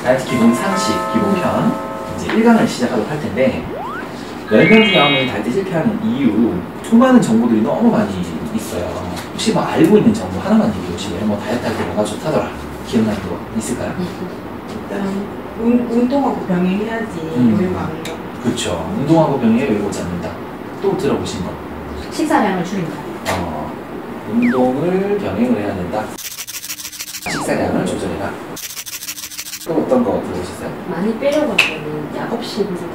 다이어트 기본 상식, 기본편 이제 1강을 시작하도록 할 텐데 10명 중에 9명이 다이어트 실패하는 이유 수많은 정보들이 너무 많이 있어요. 혹시 뭐 알고 있는 정보 하나만 얘기해 보시면 뭐 다이어트 할 때 뭐가 좋다더라 기억나는 거 있을까요? 일단 운동하고 병행해야지 요요가 안 온다. 그렇죠. 운동하고 병행에 요요가 오지 않는다. 또 들어보신 거? 식사량을 줄인다. 운동을 병행을 해야 된다. 식사량을 조절해라. 또 어떤 거 들어보셨어요? 많이 빼려고 하면 약 없이 먹는다.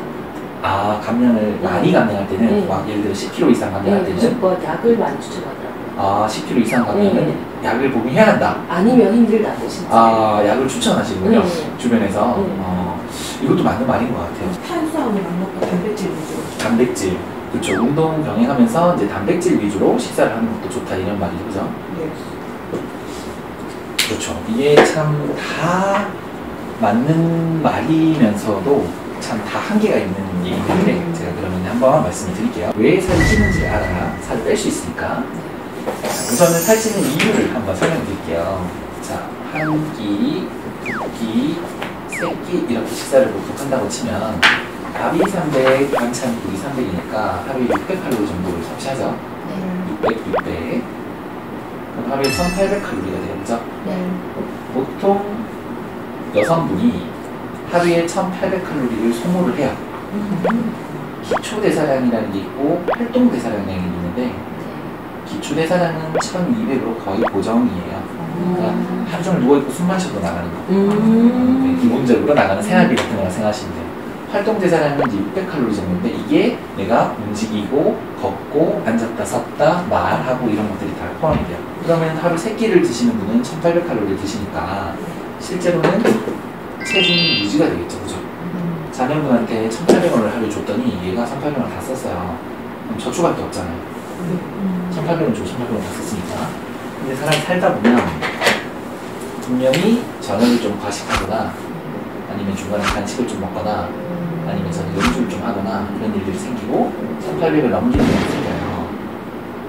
아, 감량을 많이 감량할 때는 네. 막 예를 들어 10kg 이상 감량할 때는 무조건 약을 많이 추천하더라고요. 아, 10kg 이상 감량은 약을 복용해야 한다. 아니면 힘들다고 진짜. 아, 약을 추천하시는군요. 네. 주변에서. 이것도 맞는 말인 것 같아요. 탄수화물 안 먹고 단백질 위주로. 단백질. 그렇죠. 운동 병행하면서 이제 단백질 위주로 식사를 하는 것도 좋다 이런 말이죠. 그죠? 네. 그렇죠. 이게 참 다 맞는 말이면서도 참 다 한계가 있는 얘기인데 제가 그러면 한번 말씀을 드릴게요. 왜 살이 찌는지 알아야 살을 뺄 수 있으니까. 자, 우선은 살찌는 이유를 한번 설명해 드릴게요. 자, 한 끼, 두 끼, 세 끼 이렇게 식사를 보통 한다고 치면 밥이 300, 반찬국이 300이니까 하루에 600칼로리 정도를 섭취하죠. 600. 그럼 하루에 1800칼로리가 되는 거죠. 보통 여성분이 하루에 1800칼로리를 소모를 해요. 기초대사량이라는 게 있고 활동대사량이 있는데 기초대사량은 1200으로 거의 고정이에요. 그러니까 하루 종일 누워있고 숨 마셔도 나가는 거. 기본적으로 나가는 생활비 같은 거랑 생각하시면 돼요. 활동대사량은 이제 600칼로리 정도인데 이게 내가 움직이고 걷고 앉았다 섰다 말하고 이런 것들이 다 포함이 돼요. 그러면 하루 3끼를 드시는 분은 1800칼로리를 드시니까 실제로는 체중이 유지가 되겠죠. 그죠? 자녀분한테 1800원을 하루에 줬더니 얘가 1800원을 다 썼어요. 그럼 저축할 게 없잖아요. 1800원 주고 1800원 다 썼으니까. 근데 사람이 살다 보면 분명히 저녁을 좀 과식하거나 아니면 중간에 간식을 좀 먹거나 아니면 저는 연주를 좀 하거나 그런 일들이 생기고 1800을 넘기는 일이 생겨요.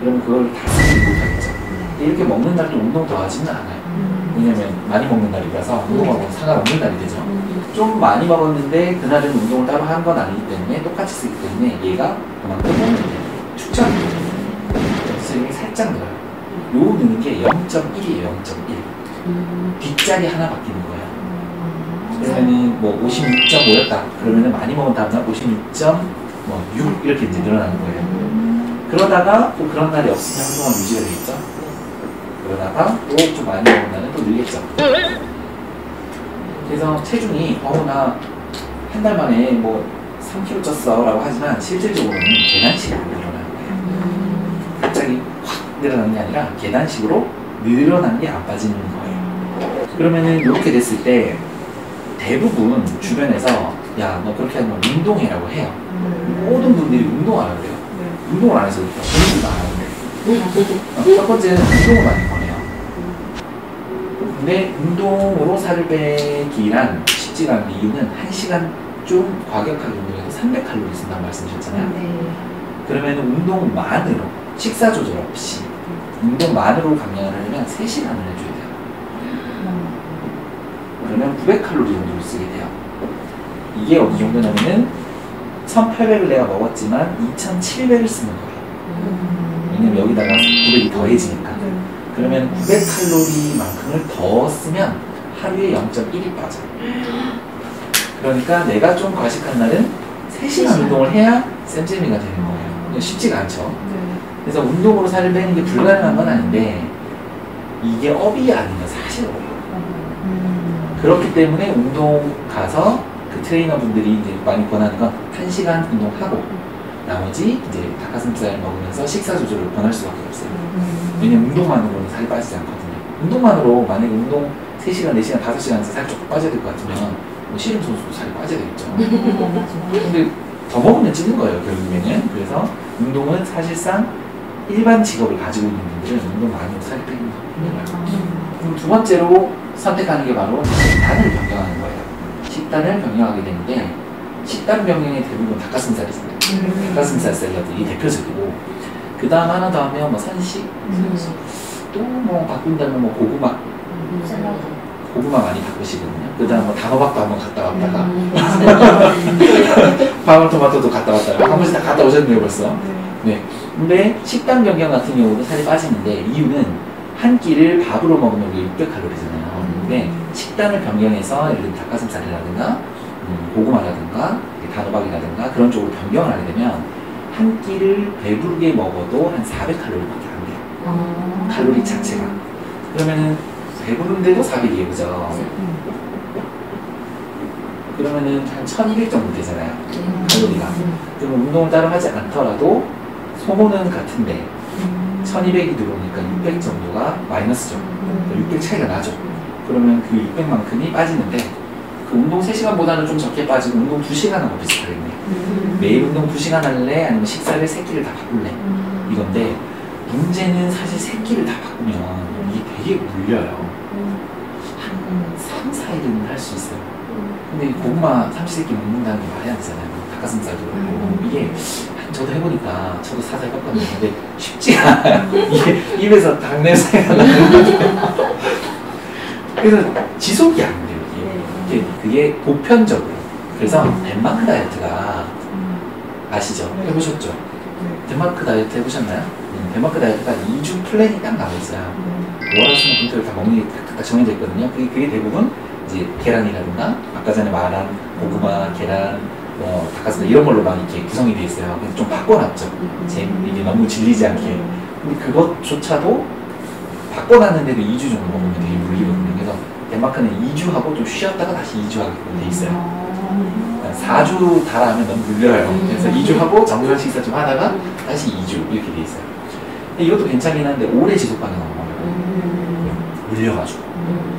그러면 그걸 다 쓰지 못하겠죠. 이렇게 먹는 날도 운동 더 하지는 않아요. 왜냐면 많이 먹는 날이라서 운동하고는 상관없는 날이 되죠. 좀 많이 먹었는데 그날은 운동을 따로 한 건 아니기 때문에 똑같이 쓰기 때문에 얘가 그만큼 축적이 되죠. 체중이 살짝 늘어요. 요 느는 게 0.1이에요. 0.1. 뒷자리 하나 바뀌는 거예요. 그러면은 뭐 56.5였다. 그러면은 많이 먹은 다음날 56.6 이렇게 이제 늘어나는 거예요. 그러다가 또 그런 날이 없으면 한동안 유지가 되겠죠. 그러다가 또 좀 많이 먹은 날은 또 늘겠죠. 그래서 체중이 나 한 달 만에 뭐 3kg 쪘어 라고 하지만 실질적으로는 계단식으로 늘어나는 거예요. 갑자기 확 늘어나는 게 아니라 계단식으로 늘어나는 게 안 빠지는 거예요. 그러면은 이렇게 됐을 때 대부분 주변에서 야, 너 그렇게 하면 운동해라고 해요. 모든 분들이 운동하라고 그래요. 운동을 안 해서 근육이 나가는데 첫 번째는 운동을 많이 권해요. 근데 운동으로 살을 빼기란 쉽지가 않은 이유는 1시간 좀 과격하게 운동해서 300칼로리 쓴다고 말씀드렸잖아요. 그러면 운동만으로 식사 조절 없이 운동만으로 감량을 하려면 3시간을 해줘야 돼요. 그러면 900칼로리 정도를 쓰게 돼요. 이게 어느 정도냐면은 1800을 내가 먹었지만 2700을 쓰는 거예요. 왜냐면 여기다가 900이 더해지니까. 그러면 900칼로리만큼을 더 쓰면 하루에 0.1이 빠져요. 그러니까 내가 좀 과식한 날은 3시간 운동을 해야 쌤쌤이가 되는 거예요. 쉽지가 않죠. 그래서 운동으로 살을 빼는 게 불가능한 건 아닌데 이게 업이 아니면 사실 어려워요. 그렇기 때문에 운동 가서 그 트레이너분들이 이제 많이 권하는 건 1시간 운동하고 나머지 이제 닭가슴살 먹으면서 식사 조절을 권할 수밖에 없어요. 왜냐면 운동만으로는 살이 빠지지 않거든요. 운동만으로 만약에 운동 3시간, 4시간, 5시간에서 살이 조금 빠져야 될 것 같으면 뭐 씨름 선수도 살이 빠져야 되겠죠. 근데 더 먹으면 찌는 거예요, 결국에는. 그래서 운동은 사실상 일반 직업을 가지고 있는 분들은 운동 많이 해서 살이 빼는 거 힘들어요. 그럼 두 번째로 선택하는 게 바로 식단을 변경하는 거예요. 식단을 변경하게 되는데 식단 변경의 대부분 닭가슴살이잖아요. 닭가슴살 샐러드이 대표적이고 그 다음 하나 더 하면 뭐 선식 또 뭐 바꾼다면 뭐 고구마 고구마 많이 바꾸시거든요. 그 다음 뭐 단호박도 한번 갔다 왔다가 방울토마토도 갔다 왔다가 한 번씩 다 갔다 오셨네요 벌써. 네. 근데 식단 변경 같은 경우도 살이 빠지는데 이유는 한 끼를 밥으로 먹으면 우리 600칼로리잖아요. 근데 식단을 변경해서 예를 들면 닭가슴살이라든가 고구마라든가 단호박이라든가 그런 쪽으로 변경을 하게 되면 한 끼를 배부르게 먹어도 한 400칼로리밖에 안 돼요. 칼로리 자체가. 그러면은 배부른데도 400이에요, 그죠? 그러면은 한 1200 정도 되잖아요. 칼로리가. 그럼 운동을 따로 하지 않더라도 소모는 같은데 1200이 들어오니까 600 정도가 마이너스죠. 600 차이가 나죠. 그러면 그 600만큼이 빠지는데 그 운동 3시간보다는 좀 적게 빠지고 운동 2시간 하고 비슷하겠네요. 매일 운동 2시간 할래? 아니면 식사를 3끼를 다 바꿀래? 이건데 문제는 사실 3끼를 다 바꾸면 이게 되게 물려요. 한 3, 4일은 할 수 있어요. 근데 고구마 30세끼 먹는다는 게 말이 안 되잖아요. 닭가슴살도 그렇고 이게 저도 해보니까 저도 사서 해봤거든요. 근데 쉽지가 않아요. 이게 입에서 닭 냄새가 나는 그래서 지속이 안 돼요. 그게 보편적으로. 그래서 덴마크 다이어트가 아시죠? 해보셨죠? 덴마크 다이어트 해보셨나요? 덴마크 다이어트가 2주 플랜이 딱 나와 있어요. 월화수목금토일 다 먹는 게 딱 정해져 있거든요. 그게 대부분 이제 계란이라든가 아까 전에 말한 고구마, 계란, 뭐 닭가슴살 이런 걸로만 이렇게 구성이 돼 있어요. 그래서 좀 바꿔놨죠. 이게 너무 질리지 않게. 근데 그것조차도 바꿔놨는데도 2주 정도 먹으면 되게 물리거든요. 그래서 덴마크는 2주 하고 좀 쉬었다가 다시 2주 하게끔 돼 있어요. 4주 달아하면 너무 물려요. 그래서 2주 하고 정상 식사 좀 하다가 다시 2주 이렇게 돼 있어요. 근데 이것도 괜찮긴 한데 오래 지속하는 건 어려워요. 물려가지고.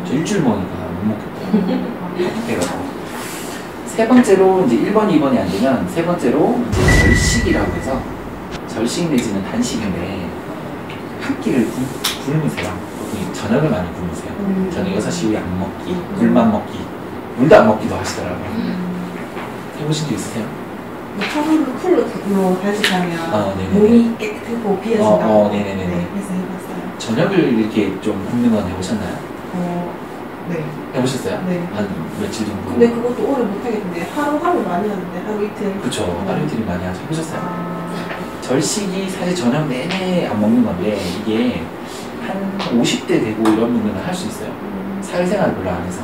저 일주일 먹으니까 못 먹겠다. 해가지고. 세 번째로 이제 1번, 2번이 안 되면 세 번째로 이제 절식이라고 해서 절식 내지는 단식인데 한 끼를 굶으세요. 보통 저녁을 많이 굶으세요. 저녁 6시 이후에 안 먹기, 물만 먹기, 물도 안 먹기도 하시더라고요. 해보신 적 있으세요? 하루를 풀로 단식하면 네네네. 몸이 깨끗하고 비어진다고 네네네네. 네, 해서 해봤어요. 저녁을 이렇게 좀 굶는 건 해보셨나요? 네. 해보셨어요? 네. 한 며칠 정도? 근데 그것도 오래 못하겠는데 하루 많이 하는데 하루 이틀. 그쵸. 하루 이틀이 많이 하죠. 해보셨어요? 절식이 사실 저녁 내내 안 먹는 건데 이게 한 50대 되고 이런 분들은 할 수 있어요. 사회생활 별로 안 해서.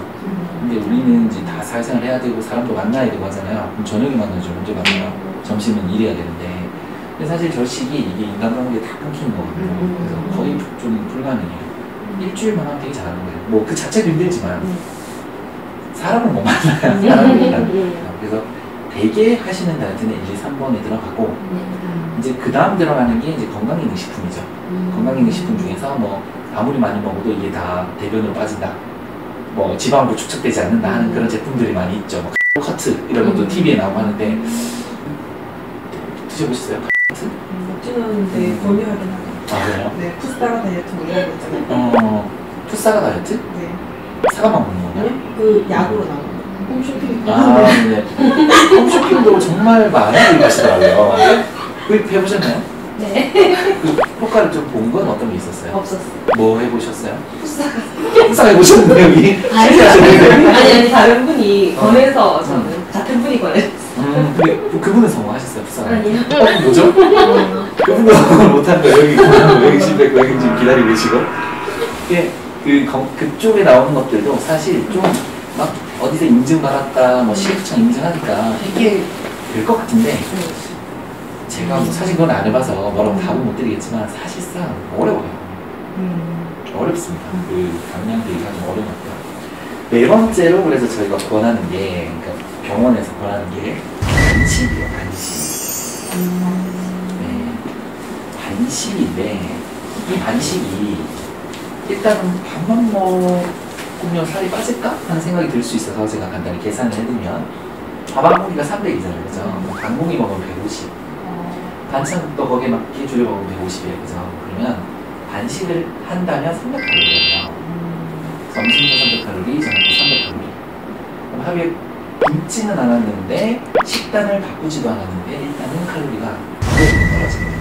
근데 우리는 이제 다 사회생활 해야 되고 사람도 만나야 되고 하잖아요. 그럼 저녁에 만나죠. 언제 만나요? 점심은 일해야 되는데. 근데 사실 절식이 이게 인간관계에 다 끊기는 거거든요. 그래서 거의 좀 불가능해요. 일주일만 하면 되게 잘하는 거예요. 뭐 그 자체도 힘들지만 사람을 못 만나요. 사람을 그래서 되게 하시는 다이어트는 1, 2, 3번에 들어가고 이제 그 다음 들어가는 게 이제 건강기능식품이죠. 건강기능식품 중에서 뭐 아무리 많이 먹어도 이게 다 대변으로 빠진다. 뭐 지방으로 축적되지 않는다 하는 그런 제품들이 많이 있죠. 뭐 커트 이런 것도 TV에 나오고 하는데 드셔보셨어요? 커트? 먹지는 않는데 권유하긴 하죠. 아 그래요? 네, 푸스타가 다이어트 뭐 이런 거 있잖아요. 푸사가 다이어트? 네. 사과만 먹는 거냐? 그 약으로 나오는 거. 홈쇼핑 아, 네. 홈쇼핑도 정말 많이 가시더라고요. 해보셨나요? 네. 그 효과를 좀 본 건 어떤 게 있었어요? 없었어. 뭐 해보셨어요? 푸사가. 푸사 해보셨는데요, 여기? 아니, 다른 분이 권해서 저는 같은 분이 권해줬어요. 그분은 성공하셨어요, 푸사가? 아니요. 뭐죠? 그분도 성공을 못한 거 여기 집에 여기 지금 기다리고 계시고. 이게 그쪽에 나오는 것들도 사실 좀 막 어디서 인증받았다, 뭐 시각청 인증하니까 이게 될 것 같은데 제가 사실 그건 안 해봐서 뭐라고 답은 못 드리겠지만 사실상 어려워요. 어렵습니다. 그 감량 되기가 좀 어려운 것 같아요. 네 번째로 그래서 저희가 권하는 게 그러니까 병원에서 권하는 게 반식이에요. 반식. 네, 반식인데 이 반식이 일단은 밥만 먹으면 살이 빠질까? 하는 생각이 들 수 있어서 제가 간단히 계산을 해두면 밥 한 공기가 300이잖아요. 그죠? 반 공기 먹으면 150. 반찬도 거기에 맞게 줄여 먹으면 150이에요. 그죠? 그러면 반식을 한다면 300칼로리예요. 점심도 300칼로리, 저녁도 300칼로리. 그럼 하루에 굶지는 않았는데 식단을 바꾸지도 않았는데 일단은 칼로리가 900 떨어집니다.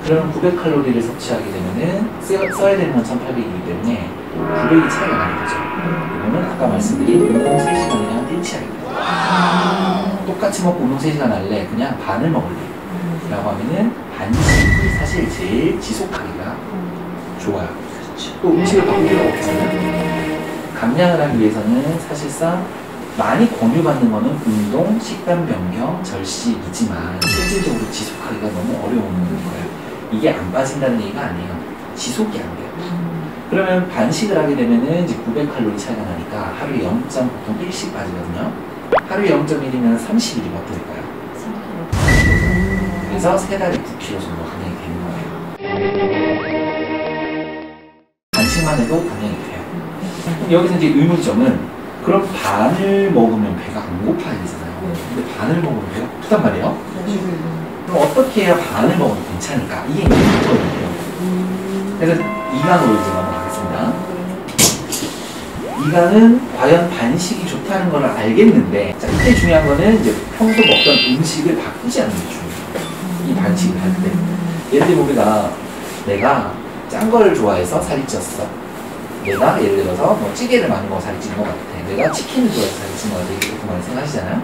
그러면 900칼로리를 섭취하게 되면은 써야 되는 건 1800이기 때문에 900이 차이가 나게 되죠. 그러면 아까 말씀드린 운동 3시간이랑 일치하게 똑같이 먹고 운동 3시간 할래? 그냥 반을 먹을래? 라고 하면은 반식이 사실 제일 지속하기가 좋아요. 또 음식을 바꿀 필요가 없잖아요. 감량을 하기 위해서는 사실상 많이 권유받는 거는 운동, 식단 변경, 절식이지만 실질적으로 지속하기가 너무 어려운 거예요. 이게 안 빠진다는 얘기가 아니에요. 지속이 안 돼요. 그러면 반식을 하게 되면은 이제 900칼로리 차이가 나니까 하루에 0. 보통 1씩 빠지거든요. 하루에 0.1이면 30일이면 어떨까요? 그래서 3달에 9kg 정도 감량이 되는 거예요. 반식만 해도 감량이 돼요. 그럼 여기서 이제 의문점은 그럼 반을 먹으면 배가 안 고파야 되잖아요. 근데 반을 먹으면 배가 고프단 말이에요. 그럼 어떻게 해야 반을 먹어도 괜찮을까? 이게 이제 문제거든요. 그래서 2강으로 이제 넘어가겠습니다. 2강은 과연 반식이 좋다는 걸 알겠는데, 자, 이때 중요한 거는 이제 평소 먹던 음식을 바꾸지 않는 게 중요해요. 이 반식을 할 때. 예를 들면 우리가 내가 짠 걸 좋아해서 살이 쪘어. 내가 예를 들어서 뭐 찌개를 많이 먹어 살이 찐 것 같아. 내가 치킨을 좋아해서 살이 찐 것 같아. 이렇게 많이 생각하시잖아요.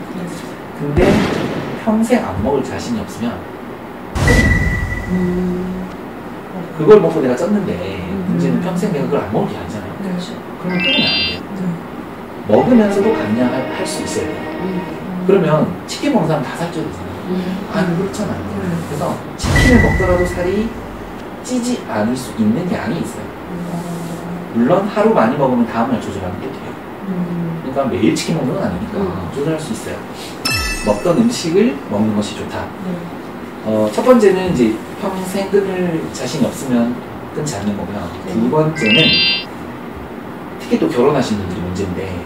근데 평생 안 먹을 자신이 없으면 그걸 먹고 내가 쪘는데 문제는 평생 내가 그걸 안 먹을 게 아니잖아요. 그러면 끊으면 안 돼요. 먹으면서도 감량할 수 있어야 돼요. 그러면 치킨 먹는 사람 다 살쪄야 되잖아요. 아니 그렇잖아요. 그래서 치킨을 먹더라도 살이 찌지 않을 수 있는 양이 있어요. 물론 하루 많이 먹으면 다음날 조절하면 또 돼요. 그러니까 매일 치킨 먹는 건 아니니까 조절할 수 있어요. 먹던 음식을 먹는 것이 좋다. 첫 번째는 이제 평생 끊을 자신이 없으면 끊지 않는 거고요. 두 번째는 특히 또 결혼하신 분들이 문제인데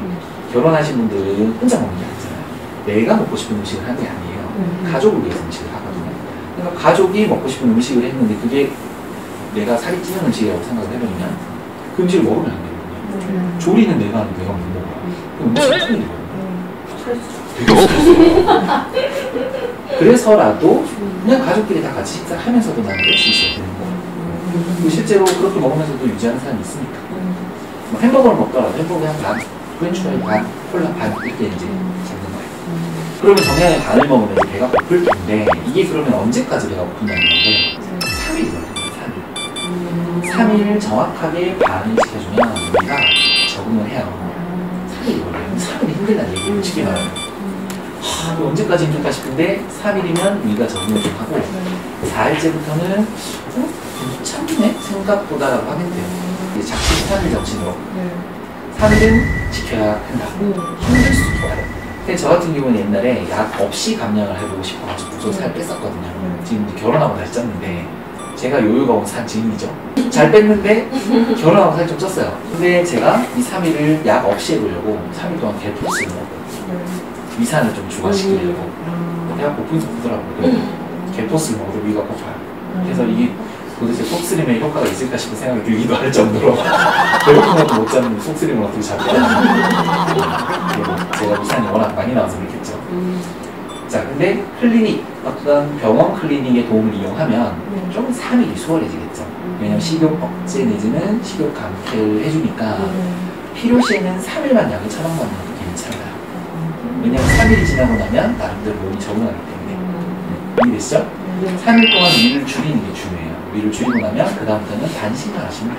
결혼하신 분들은 혼자 먹는 게 아니잖아요. 내가 먹고 싶은 음식을 하는 게 아니에요. 가족을 위해서 음식을 하거든요. 그러니까 가족이 먹고 싶은 음식을 했는데 그게 내가 살이 찌는 음식이라고 생각을 해버리면 그 음식을 먹으면 안 되거든요. 조리는 내가 하는데 내가 못 먹어요. 그럼 음식이 틀리거든요. 되게 그래서라도 그냥 가족끼리 다 같이 식사하면서도 나는 뺄 수 있어야 되는 거예요. 실제로 그렇게 먹으면서도 유지하는 사람이 있으니까. 뭐 햄버거를 먹더라도 햄버거 그냥 반, 프렌치프라이 반, 콜라 반 이렇게 이제 잡는 거예요. 그러면 정량의 반을 먹으면 이제 배가 고플 텐데 이게 그러면 언제까지 배가 고픈다는 건데 3일이 걸립니다. 3일 정확하게 반을 지켜주면 우리가 적응을 해요. 3일이 걸려요. 3일이 힘들다는 얘기를 쉽게 말하면 언제까지 힘들까 싶은데 3일이면 우리가 적응을 좀 하고 4일째부터는 괜찮네? 생각보다라고 하게 돼요. 이제 작심 3일 정신으로 3일은 지켜야 한다. 힘들 수도 있어요. 근데 저 같은 경우는 옛날에 약 없이 감량을 해보고 싶어가지고 저 살 뺐었거든요. 지금 이제 결혼하고 다시 쪘는데 제가 요요가 온 산 증인이죠. 잘 뺐는데 결혼하고 살이 좀 쪘어요. 근데 제가 이 3일을 약 없이 해보려고 3일 동안 갤프스를 먹었거든요. 위산을 좀 중화시키려고. 배가 고프긴 고프더라고요. 갤포스를 먹어도 위가 고파요. 그래서 이게 도대체 속쓰림에 효과가 있을까 싶은 생각이 들기도 할 정도로 배고픈 것도 못 잡는데 속쓰림을 어떻게 잡을까. 제가 위산이 워낙 많이 나와서 그렇겠죠. 자, 근데 클리닉, 어떤 병원 클리닉의 도움을 이용하면 좀 3일이 수월해지겠죠. 왜냐면 식욕 억제 내지는 식욕 감퇴를 해주니까 필요시에는 3일만 약을 처방받는 것도 괜찮아요. 왜냐면 3일이 지나고 나면 나름대로 몸이 적응하기 때문에. 이해되시죠? 3일 동안 위를 줄이는 게 중요해요. 위를 줄이고 나면 그 다음부터는 단식만 하시면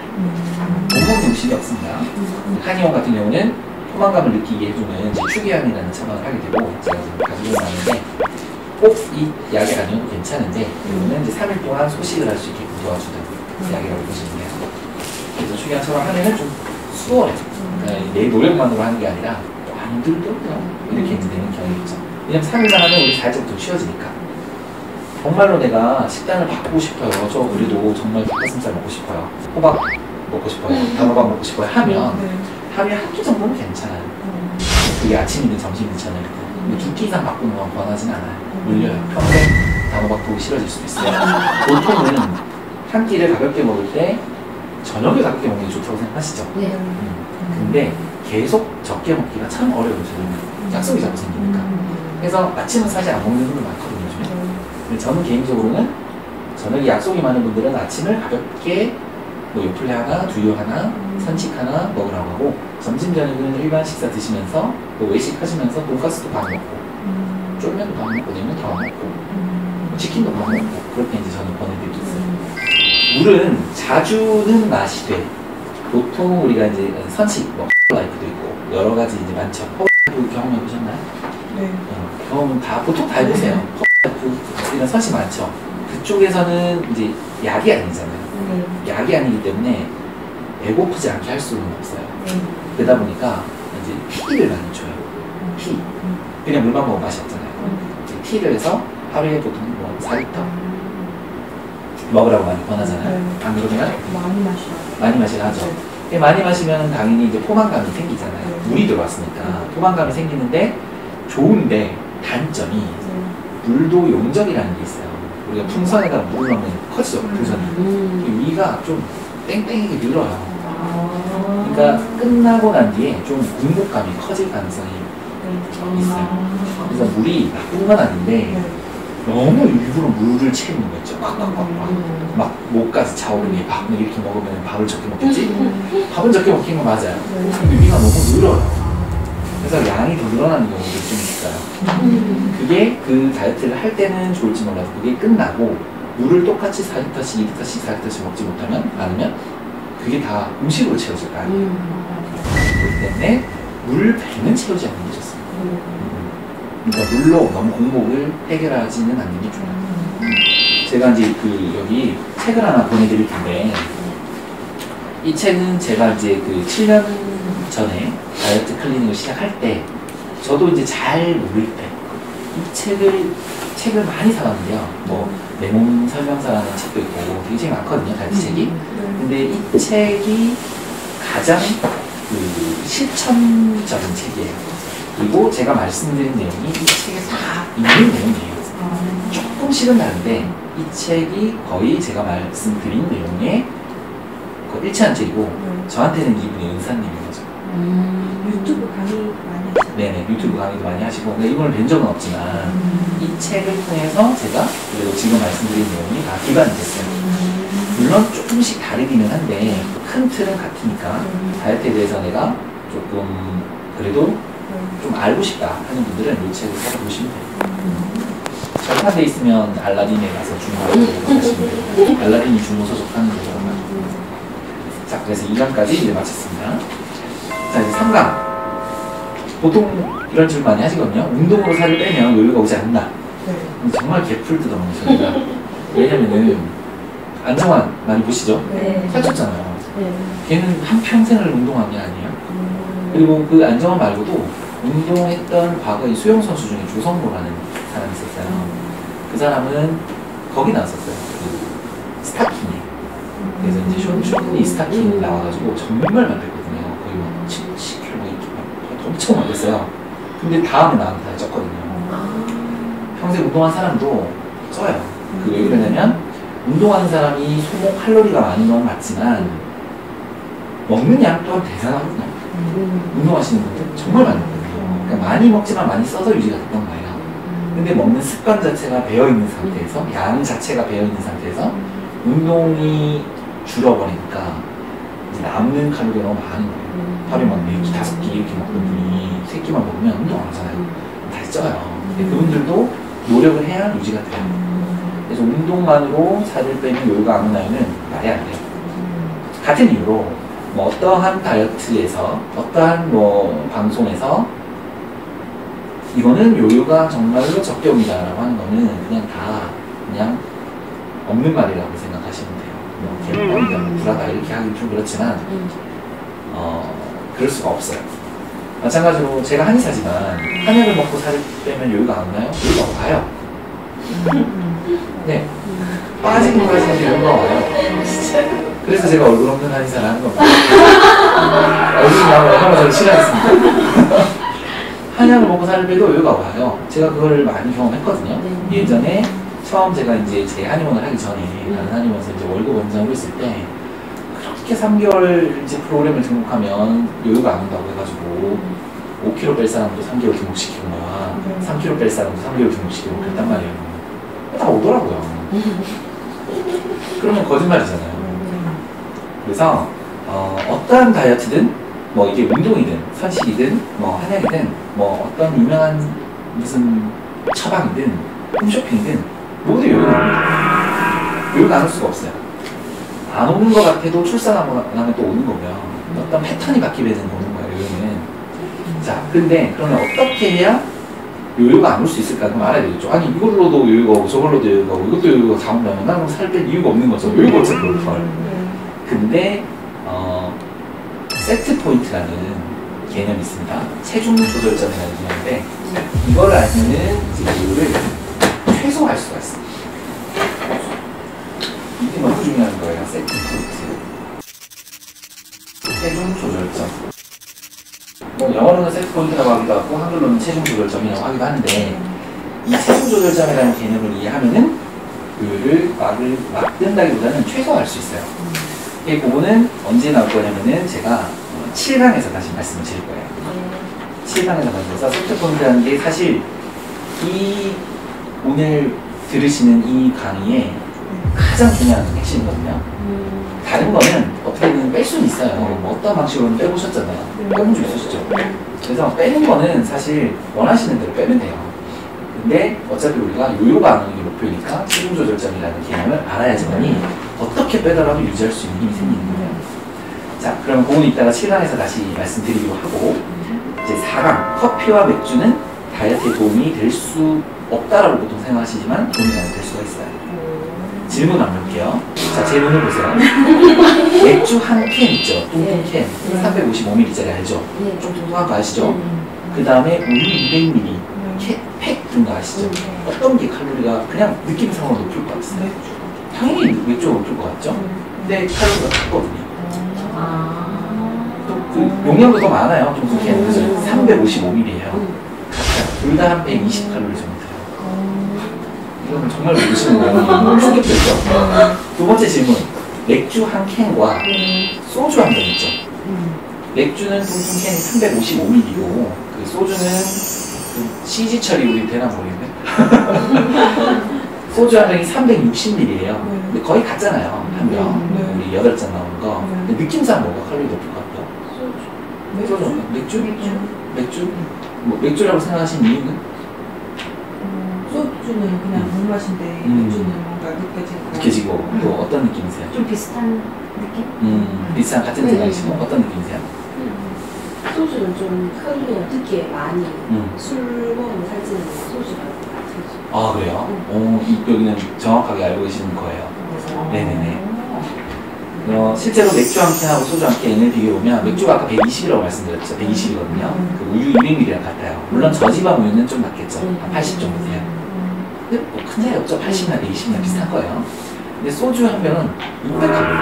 못 먹는 음식이 없습니다. 한의원 같은 경우는 포만감을 느끼게 해주는 추계향이라는 처방을 하게 되고 제가 지금 가지고 나왔는데 꼭 이 약이 아니어도 괜찮은데 이거는 이제 3일 동안 소식을 할 수 있게 도와주는 약이라고 보시면 돼요. 그래서 추계향 처방하면은 좀 수월해요. 그러니까 내 노력만으로 하는 게 아니라 안 힘들더라고요. 이렇게 되는 경향이 있죠. 왜냐면 3일만 하면 우리 살짝부터 쉬워지니까. 정말로 내가 식단을 바꾸고 싶어요. 저 그래도 정말 닭가슴살 먹고 싶어요. 호박 먹고 싶어요. 단호박 먹고 싶어요. 하면 하루에 한 끼 정도는 괜찮아요. 그게 아침이든 점심이든 저녁이든. 2끼 이상 바꾸는 건 권하진 않아요. 물려요. 평생 단호박 보기 싫어질 수도 있어요. 보통은 한 끼를 가볍게 먹을 때 저녁에 가볍게 먹는 게 좋다고 생각하시죠? 근데 계속 적게 먹기가 참 어려워요. 저는 약속이 자꾸 생기니까. 그래서 아침은 사실 안 먹는 분들 많거든요. 요즘에. 근데 저는 개인적으로는 저녁에 약속이 많은 분들은 아침을 가볍게 뭐 요플레 하나, 두유 하나, 선식 하나 먹으라고 하고 점심 저녁은 일반 식사 드시면서 또 외식 하시면서 돈가스도 밥 먹고 쫄면도 밥 먹고 냉면도 밥 먹고 치킨도 밥 먹고 그렇게 이제 저는 보내드리고 있어요. 물은 자주는 마시 돼. 보통 우리가 이제 선식, 뭐 라이프도 있고 여러 가지 이제 많죠. 퍼라이프 경험해 보셨나요? 네. 경험은 다 보통 다 해보세요. 퍼라이프 이런 선식 많죠. 그쪽에서는 이제 약이 아니잖아요. 약이 아니기 때문에 배고프지 않게 할 수는 없어요. 그러다 보니까 이제 티를 많이 줘요. 티. 그냥 물만 먹으면 맛이 없잖아요. 이제 티를 해서 하루에 보통 뭐 4리터 먹으라고 많이 권하잖아요. 안 그러면 많이 마셔요. 많이 마시라 하죠. 많이 마시면 당연히 이제 포만감이 생기잖아요. 물이 들어왔으니까 포만감이 생기는데 좋은데 단점이 물도 용적이라는 게 있어요. 우리가 풍선에다 물을 넣으면 커지죠, 풍선이. 위가 좀 땡땡이게 늘어요. 그러니까 끝나고 난 뒤에 좀 공복감이 커질 가능성이 있어요. 그래서 물이 나쁜 건 아닌데 너무 일부러 물을 채우는 거 있죠. 막 목까지 차오르게 막 이렇게 먹으면 밥을 적게 먹겠지? 밥은 적게 먹긴 건 맞아요. 근데 위가 너무 늘어요. 그래서 양이 더 늘어나는 경우도 좀 있어요. 그게 그 다이어트를 할 때는 좋을지 몰라도 그게 끝나고 물을 똑같이 4리터씩, 2리터씩, 4리터씩 먹지 못하면 않으면 그게 다 음식으로 채워질 거 아니에요. 그렇기 때문에 물 배는 채우지 않는 게 좋습니다. 그러니까 물로 너무 공복을 해결하지는 않는 게 좋아요. 제가 이제 그 여기 책을 하나 보내드릴 텐데 이 책은 제가 이제 그 7년 전에 다이어트 클리닉을 시작할 때 저도 이제 잘 모를 때 이 책을 많이 사봤는데요. 뭐 내 몸 설명서라는 책도 있고 되게 책이 많거든요. 다이어트 책이. 근데 이 책이 가장 그 실천적인 책이에요. 그리고 제가 말씀드린 내용이 이 책에 다 있는 내용이에요. 조금씩은 다른데 이 책이 거의 제가 말씀드린 내용에 거의 일치한 책이고 저한테는 이분이 은사님인 거죠. 유튜브 강의 많이 하시죠? 네네, 유튜브 강의도 많이 하시고 근데 이분을 뵌 적은 없지만 이 책을 통해서 제가 그래도 지금 말씀드린 내용이 다 기반이 됐어요. 물론 조금씩 다르기는 한데 큰 틀은 같으니까 다이어트에 대해서 내가 조금 그래도 좀 알고 싶다 하는 분들은 이 책을 사보시면 돼요. 절판돼 있으면 알라딘에 가서 중고 하시면 돼요. 알라딘이 중고 소속하는 거죠. 자, 그래서 2강까지 이제 마쳤습니다. 자, 이제 3강. 보통 이런 질문 많이 하시거든요. 운동으로 살을 빼면 여유가 오지 않는다. 정말 개풀 뜯어먹습니다. 왜냐면은 안정환 많이 보시죠? 살쪘잖아요. 걔는 한평생을 운동한 게 아니에요. 그리고 그 안정환 말고도 운동했던 과거의 수영선수 중에 조성모라는 사람이 있었어요. 그 사람은 거기 나왔었어요. 그 스타킹에. 그래서 이제 쇼니 스타킹 나와가지고 정말 많았거든요. 거의 막 70kg 막 이렇게 막 엄청 많았어요. 근데 다음에 나한테 다 쪘거든요. 평생 운동한 사람도 쪄요. 그 왜 그러냐면 운동하는 사람이 소모 칼로리가 많은 건 맞지만 먹는 양 또한 대단하거든요. 운동하시는 분들 정말 많이 먹거든요. 그러니까 많이 먹지만 많이 써서 유지가 됐던 거예요. 근데 먹는 습관 자체가 배어있는 상태에서 양 자체가 배어있는 상태에서 운동이 줄어버리니까 이제 남는 칼로리가 너무 많은 거예요. 하루에 막 4끼, 5끼 이렇게 먹던 분이 3끼만 먹으면 운동 안 하잖아요. 다시 쪄요. 근데 그분들도 노력을 해야 유지가 돼요. 그래서 운동만으로 살을 빼면 요요가 안 오나요는 말이 안 돼요. 같은 이유로 뭐 어떠한 다이어트에서 어떠한 뭐 방송에서 이거는 요요가 정말로 적격이다라고 하는 거는 그냥 다 그냥 없는 말이라고 생각하시면 돼요. 뭐 개뻥이다, 뭐 불하다 이렇게 하기 좀 그렇지만 그럴 수가 없어요. 마찬가지로 제가 한의사지만 한약을 먹고 살을 빼면 요요가 안 오나요? 요요가 와요. 네. 빠지긴 빠지는데 요요가 와요. 그래서 제가 얼굴 없는 한의사를 하는 겁니다. 얼굴이 나오면 얼마나 저를 싫어하겠습니까? 한약을 먹고 살을 빼도 요요가 와요. 제가 그걸 많이 경험했거든요. 예전에 처음 제가 이제 제 한의원을 하기 전에 다른 한의원에서 이제 월급 원장으로 있을 때 그렇게 3개월 이제 프로그램을 등록하면 요요가 안 온다고 해가지고 5kg 뺄 사람도 3개월 등록시키고 막 3kg 뺄 사람도 3개월 등록시키고 그랬단 말이에요. 다 오더라고요. 그러면 거짓말이잖아요. 그래서 어떠한 다이어트든 뭐 이게 운동이든 선식이든 뭐 한약이든 뭐 어떤 유명한 무슨 처방이든 홈쇼핑이든 모두 요요 나옵니다. 요요 나눌 수가 없어요. 안 오는 것 같아도 출산하고 나면 또 오는 거고요. 어떤 패턴이 바뀌면 오는 거예요. 요요는. 자, 근데 그러면 어떻게 해야 요요가 안 올 수 있을까? 그럼 알아야 되겠죠. 아니 이걸로도 요요가 오고 저걸로도 요요가 오고 이것도 요요가 다 온다면 나는 살 뺄 이유가 없는 거죠. 요요가 어차피 올 걸. 근데 세트 포인트라는 개념이 있습니다. 체중 조절점이라는 개념인데 이걸 알면은 이제 요요를 최소화할 수가 있습니다. 이게 너무 중요한 거예요. 세트 포인트. 체중 조절점. 뭐 영어로는 세트 포인트라고 하기도 하고 한글로는 체중 조절점이라고 하기도 하는데 이 체중 조절점이라는 개념을 이해하면은 요요를 막든다기보다는 최소화할 수 있어요. 이 부분은 언제 나올 거냐면은 제가 7강에서 다시 말씀을 드릴 거예요. 7강에서 말씀해서 세트 포인트라는 게 사실 이 오늘 들으시는 이 강의의 가장 중요한 핵심이거든요. 다른 거는 어떻게든 뺄 수는 있어요. 뭐 어떤 방식으로는 빼보셨잖아요. 빼본 적 있으시죠? 그래서 빼는 거는 사실 원하시는 대로 빼면 돼요. 근데 어차피 우리가 요요가 안 오는 게 목표니까 체중 조절점이라는 개념을 알아야지만이 어떻게 빼더라도 유지할 수 있는 힘이 생기는 거예요. 자, 그러면 그건 이따가 7강에서 다시 말씀드리기로 하고 이제 4강, 커피와 맥주는 다이어트에 도움이 될 수 없다라고 보통 생각하시지만 도움이 될 수가 있어요. 질문 한번 볼게요. 자, 제 눈을 보세요. 맥주 한 캔 있죠? 뚱뚱 캔. 355ml짜리 알죠? 좀 뚱뚱한 거 아시죠? 그 다음에 우유 200ml 팩 든 거 아시죠? 어떤 게 칼로리가 그냥 느낌상으로 높을 것 같아요? 당연히 맥주가 높을 것 같죠? 근데 칼로리가 같거든요. 또 그 용량도 더 많아요. 뚱뚱 캔. 그래서 355ml예요. 둘 다 한 120칼로리 정도 돼요. 이건 정말 모르시는 거예요. 충격적이죠? 두 번째 질문. 맥주 한 캔과 소주 한 병 있죠? 맥주는 뚱뚱 캔이 355ml고 그 소주는 그 CG 처리 우리 되나 모르겠네. 소주 한 병이 360ml예요. 근데 거의 같잖아요. 한 병. 우리 8잔 나오는 거. 근데 느낌상 뭐가 칼로리 높을 것 같아요? 소주. 맥주? 뭐 맥주라고 생각하시는 이유는? 소주는 그냥 물맛인데 맥주는 뭔가 느껴지고 또 어떤 느낌이세요? 좀 비슷한 느낌? 비슷한 같은 생각이시고 어떤 느낌이세요? 소주는 좀 칼로리가 특히 많이 술 먹으면 살찌는 소주가 같아요. 아, 그래요? 여기는 정확하게 알고 계시는 거예요. 네네네. 실제로 맥주 한 캔하고 소주 한 캔을 비교해보면 맥주가 아까 120이라고 말씀드렸죠. 120이거든요. 그 우유 200ml랑 같아요. 물론 저지방 우유는 좀 낫겠죠. 한 80 정도 돼요. 근데 뭐 큰 차이 없죠. 80이나 120이나 비슷한 거예요. 근데 소주 한 병은 600칼로리.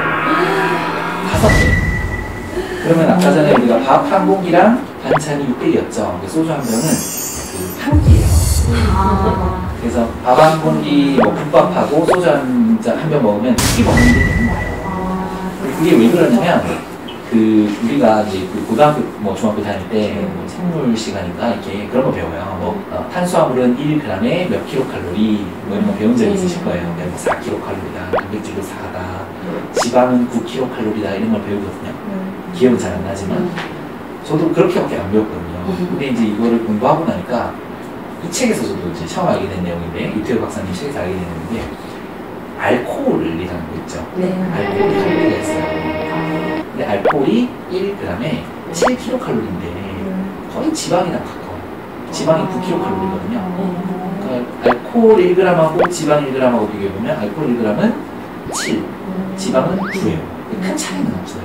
5배. 그러면 아까 전에 우리가 밥 한 공기랑 반찬이 600이었죠. 소주 한 병은 그 한 끼예요. 그래서 밥 한 공기 뭐 국밥하고 소주 한 병 먹으면 2끼 먹는 게 되는 거예요. 그게 왜 그러냐면 그 우리가 이제 그 고등학교 뭐 중학교 다닐 때 뭐 생물 시간인가 이렇게 그런 거 배워요. 뭐 탄수화물은 1g에 몇 킬로칼로리 뭐 이런 거 배운 적 있으실 거예요. 뭐 4킬로칼로리다, 단백질도 4다, 지방은 9킬로칼로리다 이런 걸 배우거든요. 기억은 잘 안 나지만 저도 그렇게밖에 안 배웠거든요. 근데 이제 이거를 공부하고 나니까 이 책에서 저도 이제 처음 알게 된 내용인데 유태우 박사님 책에서 알게 됐는데 알코올이라는 거 있죠. 알코올이 칼로리가 있어요. 근데 알코올이 1g에 7kcal인데 거의 지방이랑 가까워요. 지방이 9kcal거든요. 그러니까 알코올 1g하고 지방 1g하고 비교해보면 알코올 1g은 7, 지방은 9예요. 큰 차이는 없어요.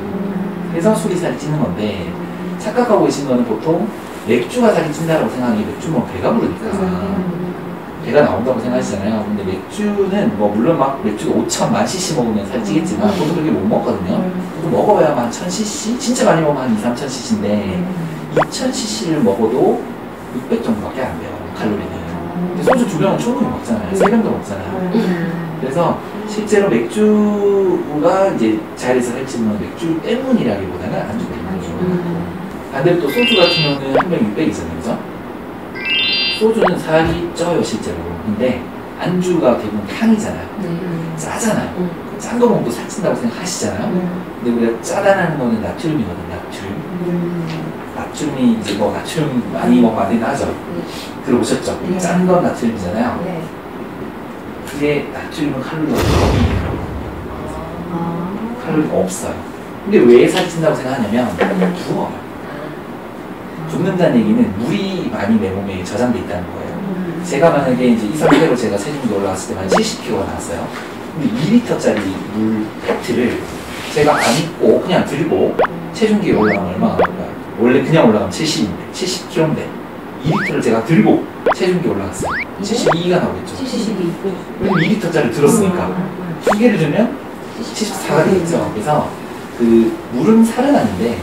그래서 술이 살이 찌는 건데 착각하고 계신 거는 보통 맥주가 살이 찐다고 생각하는 게 맥주 뭐 배가 부르니까 배가 나온다고 생각하시잖아요. 근데 맥주는 뭐 물론 막 맥주가 5,000만 cc 먹으면 살이 찌겠지만 저도 그렇게 못 먹거든요. 또 먹어봐야 한 1,000cc? 진짜 많이 먹으면 한 2, 3,000cc인데 2,000cc를 먹어도 600 정도밖에 안 돼요. 칼로리는. 근데 소주 2병은 충분히 먹잖아요. 3병도 먹잖아요. 그래서 실제로 맥주가 이제 자리에서 살찌는 맥주 때문이라기보다는 안주 때문이에요. 반대로 또 소주 같은 경우는 한 병 600이잖아요. 그죠? 소주는 살이 쪄요 실제로. 근데 안주가 대부분 탕이잖아요. 짜잖아요. 짠 거 먹고 살찐다고 생각하시잖아요. 근데 우리가 짜다라는 거는 나트륨이거든, 나트륨. 나트륨이 이제 뭐 나트륨 많이 먹으면 안 된다 하죠. 들어보셨죠? 짠 건 나트륨이잖아요. 네. 그게 나트륨은 칼로리가 거의 칼로리가 없어요. 근데 왜 살찐다고 생각하냐면 부어요. 붓는다는 얘기는 물이 많이 내 몸에 저장돼 있다는 거예요. 제가 만약에 이제 이 상태로 제가 체중이 올라갔을 때 한 70kg가 나왔어요. 근데 2리터짜리 물 패트를 제가 안 입고 그냥 들고 체중계에 올라가면 얼마나 나올까요? 원래 그냥 올라가면 70인데 70kg인데 2리터를 제가 들고 체중계에 올라갔어요. 72가 나오겠죠. 72. 왜냐면 2리터짜리 들었으니까. 두 개를 들면 74가 되겠죠. 그래서 그 물은 살은 아닌데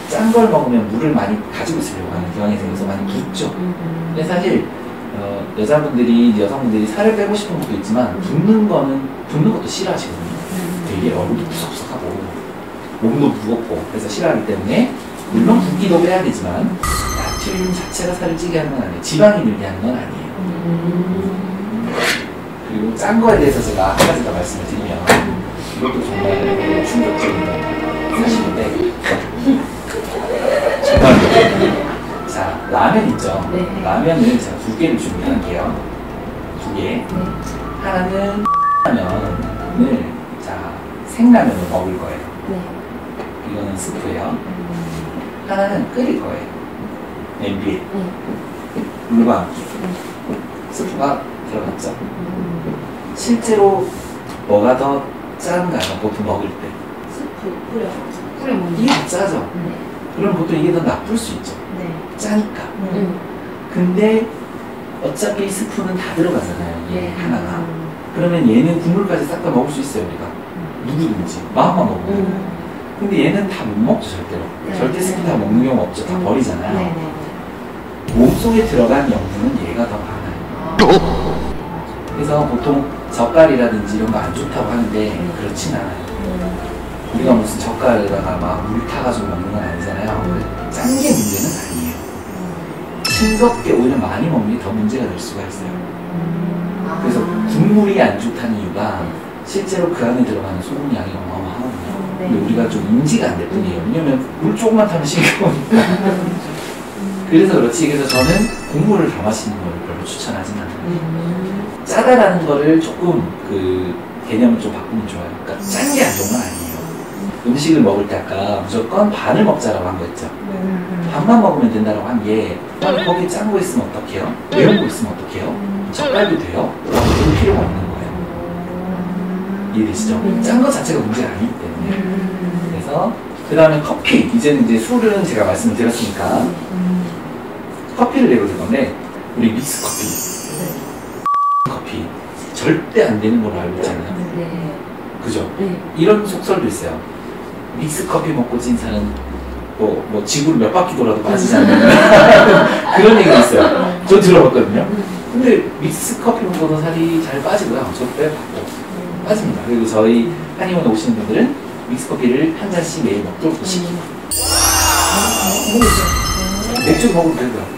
짠 걸 먹으면 물을 많이 가지고 있으려고 하는 경향이 생겨서 많이 붓죠. 근데 사실 여자분들이, 여성분들이 살을 빼고 싶은 것도 있지만 붓는 것도 싫어하시거든요. 되게 얼굴도 푸석푸석하고 몸도 무겁고 그래서 싫어하기 때문에 물론 붓기도 빼야 되지만 나트륨 자체가 살을 찌게 하는 건 아니에요. 지방이 늘게 하는 건 아니에요. 그리고 짠 거에 대해서 제가 한 가지 더 말씀을 드리면 이것도 정말 충격적인 사실인데 정말 자, 라면 있죠? 네. 라면을 제가 두 개를 준비할게요. 두 개. 네. 하나는 라면을 자 생라면을 먹을 거예요. 네. 이거는 스프예요. 하나는 끓일 거예요. 냄비에. 물과 함께. 스프가 들어갔죠. 실제로 뭐가 더 짠가요? 보통 먹을 때. 스프 뿌려 먹는 이게 더 짜죠? 네. 그럼 보통 이게 더 나쁠 수 있죠. 네. 짜니까. 근데 어차피 스프는 다 들어가잖아요. 얘 네. 하나가. 그러면 얘는 국물까지 싹 다 먹을 수 있어요, 우리가. 누구든지. 마음만 먹으면. 근데 얘는 다 못 먹죠, 절대로. 네. 절대 스프 다 먹는 경우 없죠. 다 버리잖아요. 네. 몸속에 들어간 영양분은 얘가 더 많아요. 그래서 보통 젓갈이라든지 이런 거 안 좋다고 하는데 그렇진 않아요. 우리가 무슨 젓갈에다가 막 물 타가지고 먹는 건 아니잖아요. 짠 게 문제는 아니에요. 싱겁게 오히려 많이 먹는 게 더 문제가 될 수가 있어요. 그래서 국물이 안 좋다는 이유가 실제로 그 안에 들어가는 소금량이 어마어마하거든요. 근데 우리가 좀 인지가 안 될 뿐이에요. 왜냐면 물 조금만 타면 싱거우니까. 그래서 그렇지. 그래서 저는 국물을 다 마시는 걸 별로 추천하진 않아요. 짜다라는 거를 조금 그 개념을 좀 바꾸면 좋아요. 그러니까 짠 게 안 좋은 건 아니에요. 음식을 먹을 때 아까 무조건 반을 먹자라고 한 거 있죠. 반만 먹으면 된다고 한 게 거기 짠 거 있으면 어떡해요? 매운 거 있으면 어떡해요? 젓갈도 돼요? 그럴 필요가 없는 거예요. 이해되시죠? 짠 거 자체가 문제가 아니기 때문에. 그래서 그 다음에 커피. 이제는 이제 술은 제가 말씀을 드렸으니까 커피를 내보실 건데 우리 믹스 커피 절대 안 되는 걸로 알고 있잖아요. 네. 그죠? 네. 이런 속설도 있어요. 믹스 커피 먹고 찐 살은 뭐 지구를 몇 바퀴 돌아도 빠지지 않는 그런 얘기가 있어요. 저 들어봤거든요. 근데 믹스 커피 먹어도 살이 잘 빠지고요. 저도 빼봤고 빠집니다. 그리고 저희 한의원에 오시는 분들은 믹스 커피를 한 잔씩 매일 먹도록 시킵니다. 맥주 먹으면 되고요.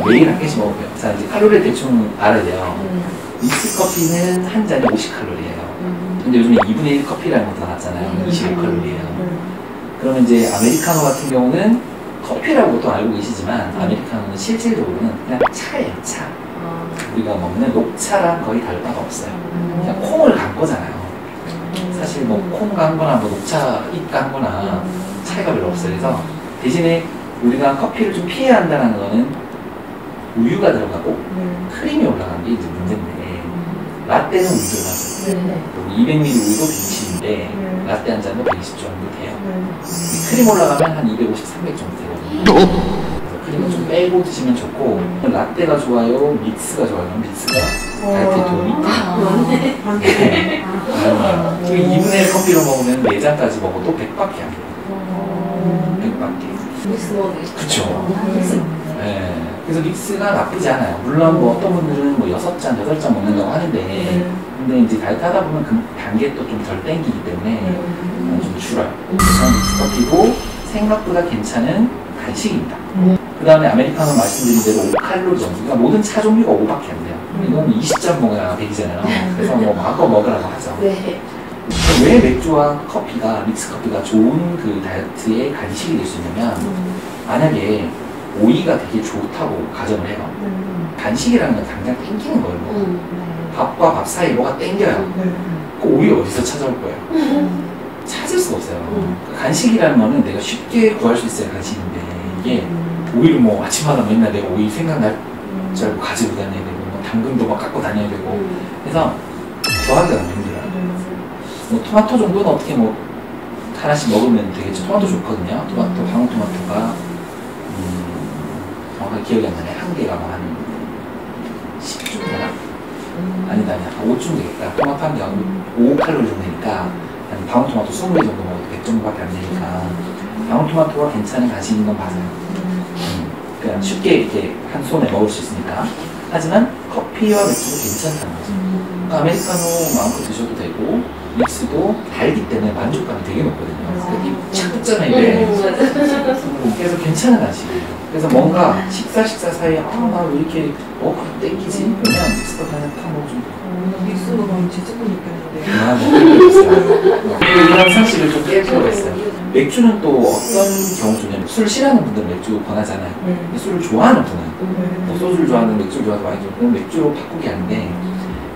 매일 한 개씩 먹어요. 자, 이제 칼로리 대충 알아야 돼요. 믹스 커피는 한 잔에 50칼로리예요. 근데 요즘에 2분의 1 커피라는 것도 나왔잖아요. 25칼로리예요. 그러면 이제 아메리카노 같은 경우는 커피라고 보통 알고 계시지만 아메리카노는 실질적으로는 그냥 차예요, 차. 우리가 먹는 녹차랑 거의 다를 바가 없어요. 그냥 콩을 간 거잖아요. 사실 뭐 콩 간 거나 뭐 녹차 잎 간 거나 차이가 별로 없어요. 그래서 대신에 우리가 커피를 좀 피해야 한다는 거는 우유가 들어가고 크림이 올라간 게 이제 문제인데 라떼는 우유 들어가죠. 200ml 우유도 120인데 라떼 한 잔도 120 정도 돼요. 크림 올라가면 한 250, 300 정도 되거든요. 크림은 좀 빼고 드시면 좋고 라떼가 좋아요? 믹스가 좋아요? 믹스가 다이어트에 도움이 맞네. 2분의 1 커피로 먹으면 4잔까지 먹어도 100밖에 안 돼요. 100밖에. 믹스 먹어도 그쵸. 네. 그래서 믹스가 나쁘지 않아요. 물론 뭐 어떤 분들은 뭐 6잔, 8잔 먹는다고 하는데 근데 이제 다이어트 하다 보면 그 단계도 좀 덜 땡기기 때문에 좀 줄어요. 그래서 믹스커피도 생각보다 괜찮은 간식입니다. 그 다음에 아메리카노 말씀드린 대로 5칼로리 정도. 그러니까 모든 차 종류가 5밖에 안 돼요. 이건 20잔 먹어야 100이잖아요. 그래서 뭐 마음껏 먹으라고 하죠. 네. 왜 맥주와 커피가, 믹스 커피가 좋은 그 다이어트의 간식이 될 수 있냐면, 만약에 오이가 되게 좋다고 가정을 해요. 간식이라는 건 당장 땡기는 거예요. 밥과 밥 사이 뭐가 땡겨요. 그 오이 어디서 찾아올 거예요? 찾을 수가 없어요. 그러니까 간식이라는 거는 내가 쉽게 구할 수 있어야 간식인데, 이게 오이를 뭐 아침마다 맨날 내가 오이 생각날 줄 알고 가지고 다녀야 되고, 뭐 당근도 막 갖고 다녀야 되고, 그래서 구하기가 너무 힘들어요. 뭐 토마토 정도는 어떻게 뭐 하나씩 먹으면 되겠죠. 토마토 좋거든요. 토마토, 방울토마토가 정확하게 기억이 안 나네. 한 개가 뭐 한 10중 되나? 아니다, 한 5중 되겠다. 토마토 한 개가 5칼로리 정도 되니까, 한 방울토마토 20개 정도 먹어도 100 정도밖에 안 되니까, 방울토마토가 괜찮은 간식인 건 맞아요. 그냥 쉽게 이렇게 한 손에 먹을 수 있으니까. 하지만 커피와 맥주도 괜찮다는 거죠. 그러니까 아메리카노 마음껏 드셔도 되고, 믹스도 달기 때문에 만족감이 되게 높거든요. 그러니까 이착 붙잖아요. 그래서 괜찮은 간식이에요. 그래서 뭔가 식사 사이에 나 왜 이렇게 땡기지? 그냥 믹스도 그냥 타 먹어주면 돼요. 믹스로 가면 진짜 분 있겠는데. 이런 상식을 좀 깰 필요가 있어요. 맥주는 또 어떤 경우 좋냐면, 술 싫어하는 분들은 맥주 권하잖아요. 근데 술을 좋아하는 분은 뭐 소주를 좋아하는, 맥주를 좋아하는 와인 좋아하는 맥주로 바꾸기 하는데,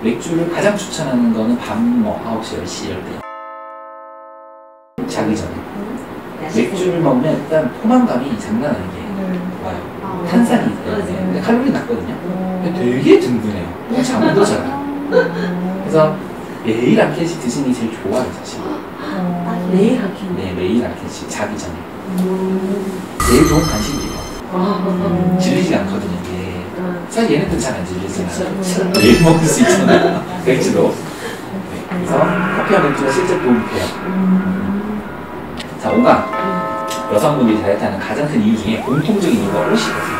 맥주를 가장 추천하는 거는 밤 뭐 9시, 10시 이럴 때 자기 전에 맥주를 먹으면 일단 포만감이 장난 아니게 좋아요. 탄산이 있기 때문에. 근데 칼로리 낮거든요. 근데 되게 든든해요. 잠도 잘 와요. 그래서 매일 한 캔씩 드시는 게 제일 좋아요, 사실. 매일 한 캔. 네, 매일 한 캔씩 자기 전에. 제일 좋은 간식이에요. 질리지 않거든요, 이게. 사실 얘네들 잘 안 질리잖아요. 매일 먹을 수 있잖아요. 맥주도. 네, 그래서 커피와 맥주가 실제 도움이 돼요. 자, 5강. 여성분들이 다이어트하는 가장 큰 이유 중에 공통적인 이유가 옷이거든요.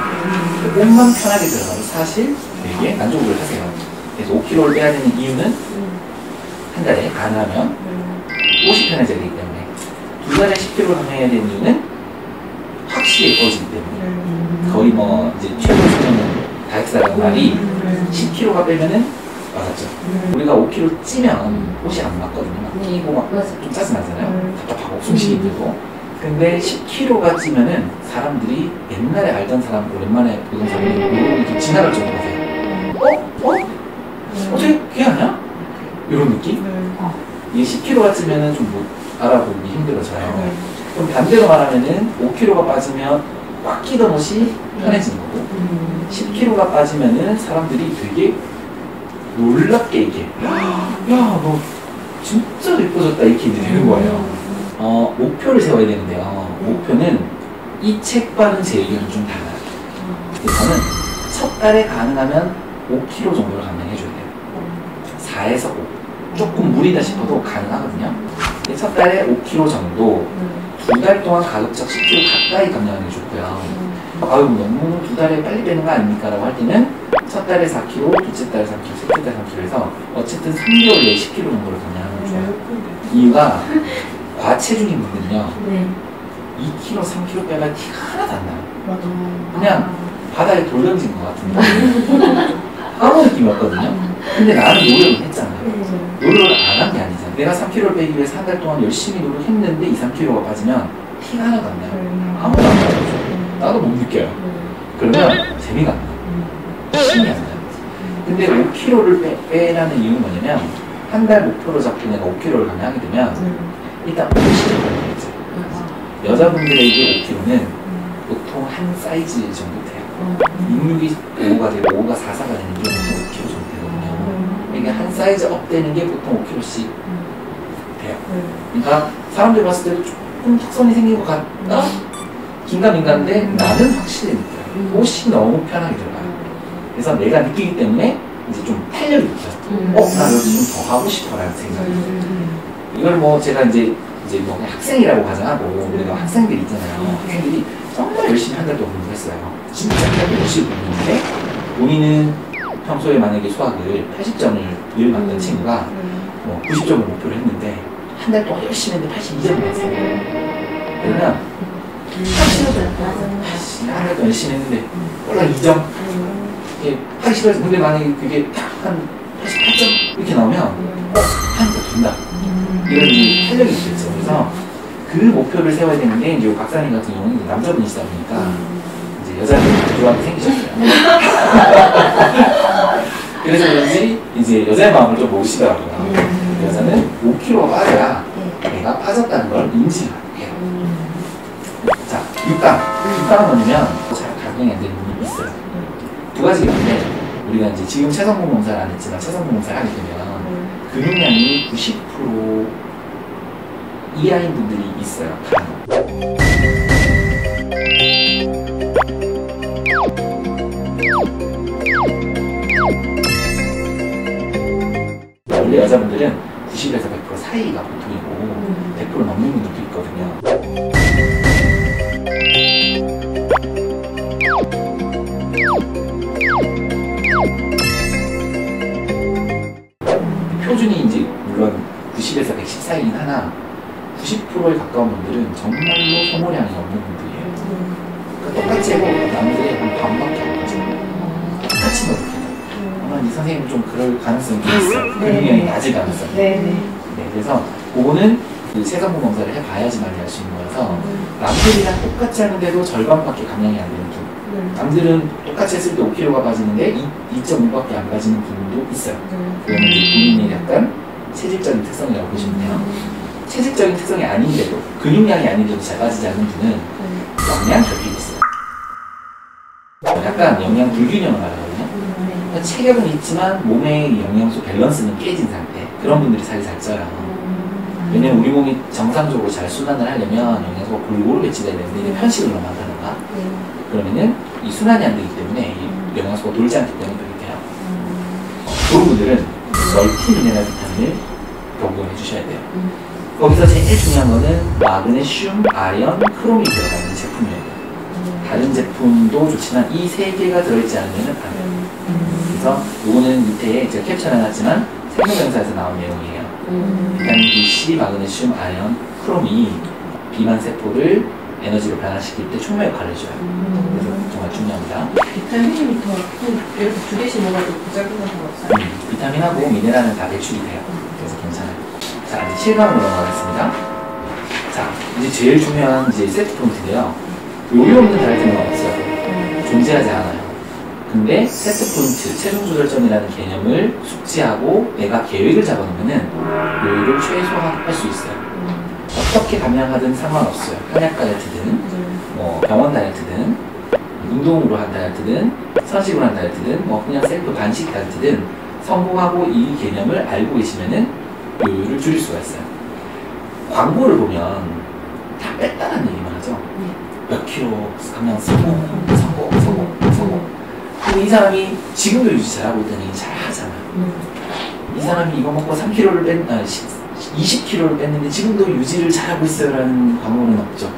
옷만 편하게 들어가도 사실 되게 만족을 하세요. 그래서 5kg를 빼야 되는 이유는 한 달에 가능하면 옷이 편해져야 되기 때문에, 두 달에 10kg를 감량해야 되는 이유는 확실히 예뻐지기 때문에. 거의 뭐 이제 최고 수준은 다이어트라는 말이 10kg가 빼면은 맞았죠. 우리가 5kg 찌면 옷이 안 맞거든요. 막 끼고 막 좀 짜증나잖아요. 답답하고 숨쉬기 힘들고. 근데 10kg가 찌면은 사람들이 옛날에 알던 사람 오랜만에 보던 사람이 이렇게 지나갈 정도로 해요. 어떻게 그게 아니야? 이런 느낌? 이게 10kg가 찌면은 좀 못 알아보기 힘들어져요. 그럼 반대로 말하면은 5kg가 빠지면 꽉 끼던 옷이 편해지는 거고, 10kg가 빠지면은 사람들이 되게 놀랍게 이게 야, 너 진짜 예뻐졌다 이렇게 되는 거예요. 목표를 세워야 되는데요. 목표는 이 책과는 제 의견은 좀 달라요. 저는 첫 달에 가능하면 5kg 정도를 감량해줘야 돼요. 4에서 5. 조금 무리다 싶어도 가능하거든요. 첫 달에 5kg 정도, 두 달 동안 가급적 10kg 가까이 감량하는 게 좋고요. 아유, 너무 두 달에 빨리 빼는 거 아닙니까? 라고 할 때는 첫 달에 4kg, 둘째 달에 3kg, 셋째 달에 3kg 해서 어쨌든 3개월 내에 10kg 정도를 감량하는 게 좋아요. 이유가 과체중인 분들은요, 2kg, 3kg 빼면 티가 하나도 안 나요. 그냥 바다에 돌 던진 것 같은데 아무 느낌이 없거든요. 근데 나는 노력을 했잖아요. 노력을 안 한 게 아니잖아요. 내가 3kg를 빼기 위해서 한 달 동안 열심히 노력했는데 2, 3kg가 빠지면 티가 하나도 안 나요. 아무도 안 나요. 나도 못 느껴요. 그러면 재미가 안 나요. 힘이 안 나요. 근데 5kg를 빼라는 이유는 뭐냐면, 한 달 목표로 잡고 내가 5kg를 감량하게 되면 일단 옷이 걸리겠죠. 여자분들에게 5kg는 보통 한 사이즈 정도 돼요. 66이 5가 되고 5가 44가 되는 게 보통 5kg 정도 되거든요. 이게 한 사이즈 업 되는 게 보통 5kg씩 돼요. 그러니까 사람들 봤을 때도 조금 턱선이 생긴 것 같다? 긴가민가인데 나는 확실히 느껴요. 옷이 너무 편하게 들어가요. 그래서 내가 느끼기 때문에 이제 좀 탄력이 느껴요. 나 여기 좀 더 하고 싶어라는 생각이. 이걸 뭐 제가 이제 뭐 학생이라고 가정하고, 우리가 학생들 있잖아요. 학생들이 정말 열심히 한 달 동안 공부했어요. 진짜 열심히 공부했는데, 본인은 평소에 만약에 수학을 80점을 늘 맞던 친구가 뭐 90점을 목표로 했는데, 한 달 동안 열심히 했는데 82점을 했어요. 그러면 한 달 동안 열심히 했는데 원래 2점 이게 하기 싫어서, 근데 만약에 그게 딱 한 88점 이렇게 나오면 하니까 된다. 이런 이제 탄력이 있겠죠. 그래서 그 목표를 세워야 되는데 이제 박사님 같은 경우는 이제 남자분이시다 보니까 이제 여자분이 좋아하게 생기셨어요. 그래서 그런지 이제 여자의 마음을 좀 모으시더라고요. 여자는 5kg가 빠져야 내가 빠졌다는 걸 인지를 해요. 자, 육강은 뭐냐면 잘 각성이 안 되는 부분이 있어요. 두 가지가 있는데 우리가 이제 지금 체성분 검사를 안 했지만 체성분 검사를 하게 되면 근육량이 90% 이하인 분들이 있어요. 원래 여자분들은 90에서 100% 사이가 보통이고 100% 넘는 분들도 있거든요. 표준이 이제 물론 90에서 110 사이긴 하나 90%에 가까운 분들은 정말로 소모량이 없는 분들이에요. 그러니까 똑같이 해도 남들의 한 반밖에 안 되죠. 똑같이 노력해요. 아마 이 선생님은 좀 그럴 가능성이 좀 있어요. 근육량이 낮을 가능성이. 네, 그래서 그거는 그 체성분 검사를 해봐야지만 알 수 있는 거라서 남들이랑 똑같이 하는데도 절반밖에 감량이 안 되는 분. 남들은 똑같이 했을 때 5kg가 빠지는데 2.5밖에 안 빠지는 분도 있어요. 그거는 이제 본인의 약간 체질적인 특성이라고 보시면 돼요. 체질적인 특성이 아닌데도 근육량이 아닌데도 잘 빠지지 않는 분은 영양 결핍이 있어요. 약간 영양 불균형을 말하거든요. 그러니까 체격은 있지만 몸의 영양소 밸런스는 깨진 상태. 그런 분들이 살이 잘 쪄요. 왜냐면 우리 몸이 정상적으로 잘 순환을 하려면 영양소가 골고루 배치돼야 되는데 이게 편식을 너무 한다던가 그러면은 이 순환이 안 되기 때문에 이 영양소가 돌지 않기 때문에 그렇게 돼요. 그런 분들은 멀티미네랄 비타민을 복용해 주셔야 돼요. 거기서 제일 중요한 거는 마그네슘, 아연, 크롬이 들어가 있는 제품이에요. 다른 제품도 좋지만 이 세 개가 들어있지 않으면 안 돼요. 그래서 이거는 밑에 제가 캡처해놨지만 생명명사에서 나온 내용이에요. 비타민 B, C, 마그네슘, 아연, 크롬이 비만 세포를 에너지로 변화시킬 때 총명 역할을 해줘요. 그래서 정말 중요합니다. 비타민부터 이렇게 두 개씩 먹어도 부작용은 없어요? 비타민하고 미네랄은 다 배출이 돼요. 그래서 괜찮아요. 자, 이제 실감으로 넘어가겠습니다. 자, 이제 제일 중요한 이제 세트 포인트인데요. 요요 없는 다이어트는 없어요. 존재하지 않아요. 근데 세트 포인트, 체중 조절점이라는 개념을 숙지하고 내가 계획을 잡아놓으면은 요요를 최소화할 수 있어요. 어떻게 감량하든 상관없어요. 한약 다이어트든, 뭐 병원 다이어트든, 운동으로 한 다이어트든, 선식으로 한 다이어트든, 뭐 그냥 셀프 간식 다이어트든 성공하고 이 개념을 알고 계시면은 요요를 줄일 수가 있어요. 광고를 보면 다 뺐다는 얘기만 하죠. 몇 킬로 감량 성공. 근데 이 사람이 지금도 유지 잘하고 있다는 얘기 잘 하잖아요. 이 사람이 이거 먹고 3kg를 20kg를 뺐는데 지금도 유지를 잘하고 있어요라는 광고는 없죠.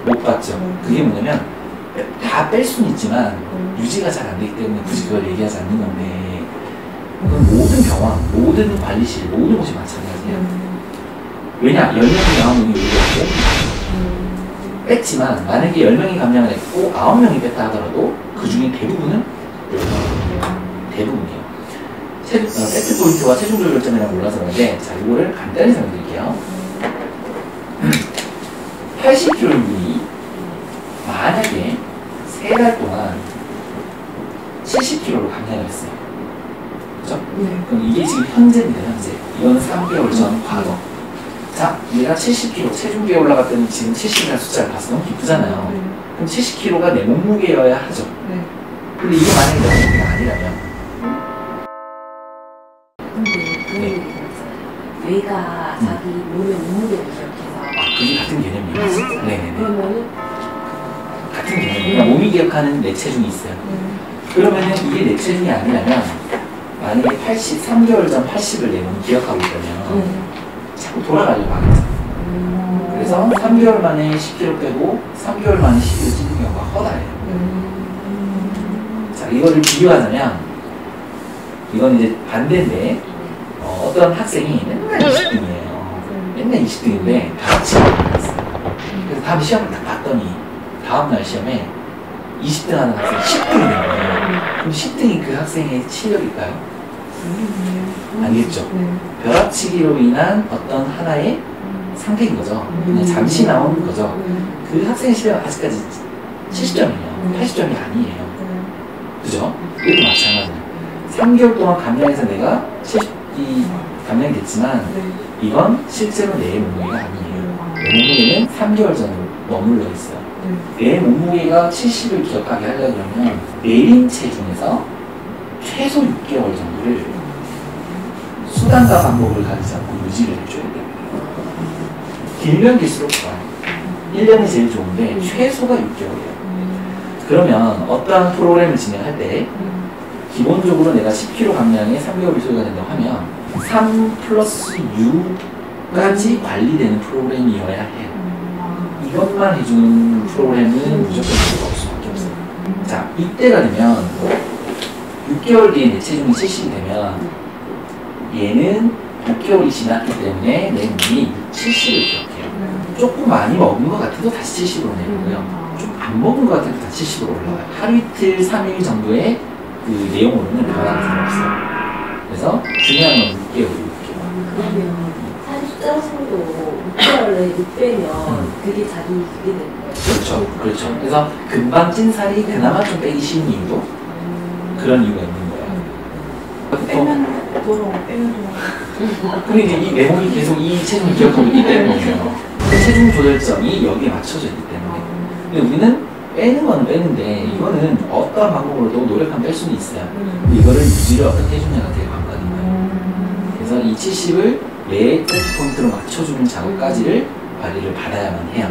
못 봤죠. 그게 뭐냐면 다 뺄 수는 있지만 유지가 잘 안 되기 때문에 굳이 그걸 얘기하지 않는 건데 모든 병원, 모든 관리실, 모든 곳이 마찬가지예요. 왜냐? 10명이 나오면 유지가 뺐지만 만약에 10명이 감량을 했고 9명이 뺐다 하더라도 그 중에 대부분은 대부분이에요. 세트 포인트와 체중 조절점이랑 몰라서 그런데 자, 이거를 간단히 설명드릴게요. 80kg 분이 만약에 3달 동안 70kg를 감량을 했어요. 그죠? 그럼 이게 지금 현재입니다, 현재. 이거는 3개월 전 과거. 자, 얘가 70kg, 체중계에 올라갔더니 지금 70이라는 숫자를 봤어. 너무 기쁘잖아요. 그럼 70kg가 내 몸무게여야 하죠. 근데 이게 만약에 내 몸무게가 아니라면 뇌가 자기 몸의 몸무게를 기억해서 그게 같은 개념이에요. 네네네. 그러면은 같은 개념이에요. 그러니까 몸이 기억하는 내 체중이 있어요. 그러면은 이게 내 체중이 아니라면 만약에 3개월 전 80을 내 몸이 기억하고 있다면 자꾸 돌아가려고 하겠죠. 그래서 3개월 만에 10kg 빼고 3개월 만에 10kg 찌는 경우가 허다해요. 자, 이거를 비교하자면 이건 이제 반대인데 어떤 학생이 맨날 20등이에요. 맨날 20등인데 다 같이 있어요. 그래서 다음 시험을 딱 봤더니 다음날 시험에 20등 하는 학생이 10등이 된 거예요. 그럼 10등이 그 학생의 실력일까요? 아니겠죠? 벼락치기로 인한 어떤 하나의 상태인 거죠. 그냥 잠시 나오는 거죠. 그 학생 시대가 아직까지 70점이에요. 80점이 아니에요. 그죠? 이것도 마찬가지예요. 3개월 동안 감량해서 내가 70이 감량이 됐지만 이건 실제로 내 몸무게가 아니에요. 내 몸무게는 3개월 전으로 머물러 있어요. 내 몸무게가 70을 기억하게 하려면 내린 체중에서 최소 6개월 정도를 수단과 방법을 가리지 않고 유지를 해줘야 돼요. 길면 길수록 좋아요. 1년이 제일 좋은데 최소가 6개월이에요. 그러면 어떠한 프로그램을 진행할 때 기본적으로 내가 10kg 감량에 3개월이 소요가 된다고 하면 3 플러스 6까지 관리되는 프로그램이어야 해요. 이것만 해주는 프로그램은 무조건 필요가 없을 수밖에 없어요. 자, 이때가 되면 6개월 뒤에 내 체중이 70이 되면 얘는 6개월이 지났기 때문에 내 몸이 70을 기억해요. 조금 많이 먹은 것 같아도 다시 70으로 내려오고요. 좀 안 먹은 것 같아도 다시 70으로 올라와요. 하루 이틀, 3일 정도의 그 내용으로는 변화가 잘 없어요. 그래서 중요한 건 6개월. 그러면 살 숫자상도 6개월에 6배면 그게 자기 그게 되는 거예요? 그렇죠. 그렇죠. 그래서 금방 찐 살이 그나마 좀 빼기 쉬운 이유도 그런 이유가 있는 거예요. 빼면 돌아오고 빼면 돌아오고. 근데 이제 이 내용이 계속 이 체중을 기억하고 있기 때문이에요. 체중 조절점이 여기에 맞춰져 있기 때문에. 근데 우리는 빼는 건 빼는데 이거는 어떠한 방법으로도 노력하면 뺄 수는 있어요. 근데 이거를 유지를 어떻게 해주냐가 되게 관건인 거예요. 그래서 이 70을 내 세트 포인트로 맞춰주는 작업까지를 관리를 받아야만 해요.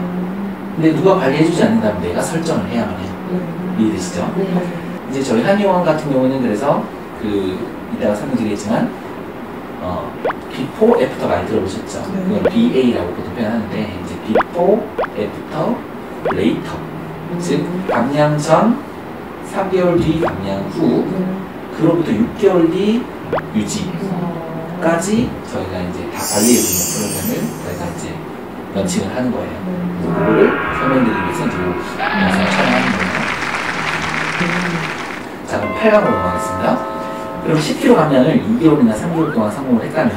근데 누가 관리해주지 않는다면 내가 설정을 해야만 해요. 이해되시죠? 이제 저희 한의원 같은 경우는 그래서 이따가 설명드리겠지만 비포 애프터 많이 들어보셨죠? 그걸 BA라고 보통 표현하는데 이제 비포 애프터 레이터, 즉 감량 전 3개월 뒤 감량 후 그로부터 6개월 뒤 유지까지 저희가 이제 다 관리해주는 프로그램을 저희가 이제 런칭을 하는 거예요. 그래서 그거를 설명드리기 위해서 이제 영상을 촬영하는 거예요. 자, 그럼 8강으로 넘어가겠습니다. 그럼 10kg 감량을 2개월이나 3개월 동안 성공을 했다면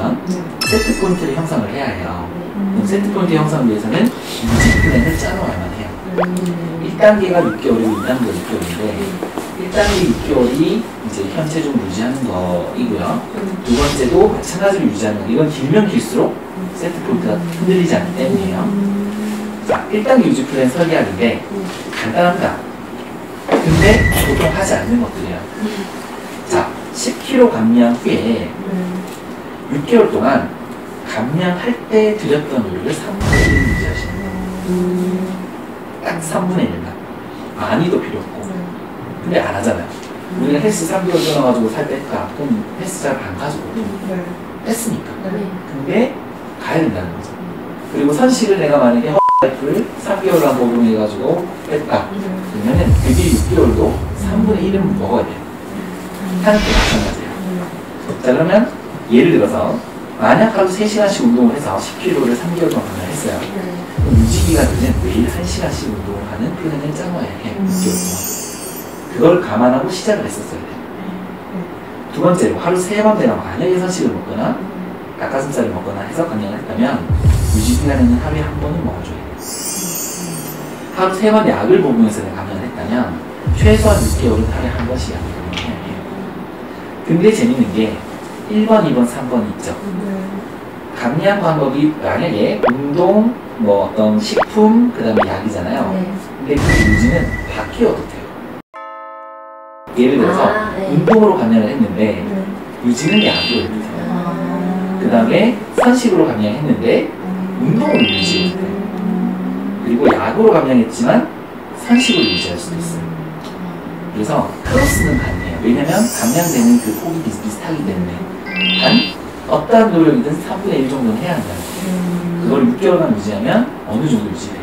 세트 포인트를 형성을 해야 해요. 그럼 세트 포인트 형성을 위해서는 유지 플랜을 짜놓아야만 해요. 1단계가 6개월이고 2단계가 6개월인데 1단계 6개월이 이제 현 체중을 유지하는 거이고요. 두 번째도 마찬가지로 유지하는 거. 이건 길면 길수록 세트 포인트가 흔들리지 않기 때문이에요. 자, 1단계 유지 플랜 설계하기인데 간단합니다. 근데 보통 하지 않는 것들이에요. 자, 10kg 감량 후에 6개월 동안 감량할 때 드렸던 노력을 3분의 1 유지하시는 거예요. 딱 3분의 1만. 많이도 필요 없고. 근데 안 하잖아요. 우리가 헬스 3개월 끊어가지고 살 뺐다. 그럼 헬스 잘 안 가지고. 뺐으니까. 근데 가야 된다는 거죠. 그리고 선식을 내가 만약에 허라이프를 3개월간 복용해가지고 뺐다. 그러면은 그게 6개월도 3분의 1은 먹어야 돼요. 하는 게 마찬가지예요. 자, 그러면 예를 들어서 만약 하루 3시간씩 운동을 해서 10kg를 3개월 동안 감량했어요. 그럼 유지기간은 매일 1시간씩 운동을 하는 플랜을 짜놓아야 해요. 6개월 동안. 그걸 감안하고 시작을 했었어야 돼요. 두 번째로 하루 3번 내가 만약에 선식을 먹거나 닭가슴살을 먹거나 해서 감량을 했다면 유지기간에는 하루에 한 번은 먹어줘야 돼요. 하루 3번 약을 복용해서 내가 감량을 했다면 최소한 6개월은 하루에 한 번씩 약을 복용해야 해요. 근데 재밌는 게 1번, 2번, 3번이 있죠. 감량 방법이 만약에 운동, 뭐 어떤 식품, 그 다음에 약이잖아요. 근데 그 유지는 바뀌어도 돼요. 예를 들어서 운동으로 감량을 했는데 유지는 약으로 해주세요. 그 다음에 선식으로 감량했는데 운동으로 유지해주세요. 그리고 약으로 감량했지만 선식으로 유지할 수도 있어요. 그래서 크로스는 가능해요. 왜냐면 감량되는 그 폭이 비슷하기 때문에. 단 어떠한 노력이든 3분의 1 정도는 해야 한다는 거예요. 그걸 6개월간 유지하면 어느 정도 유지돼요.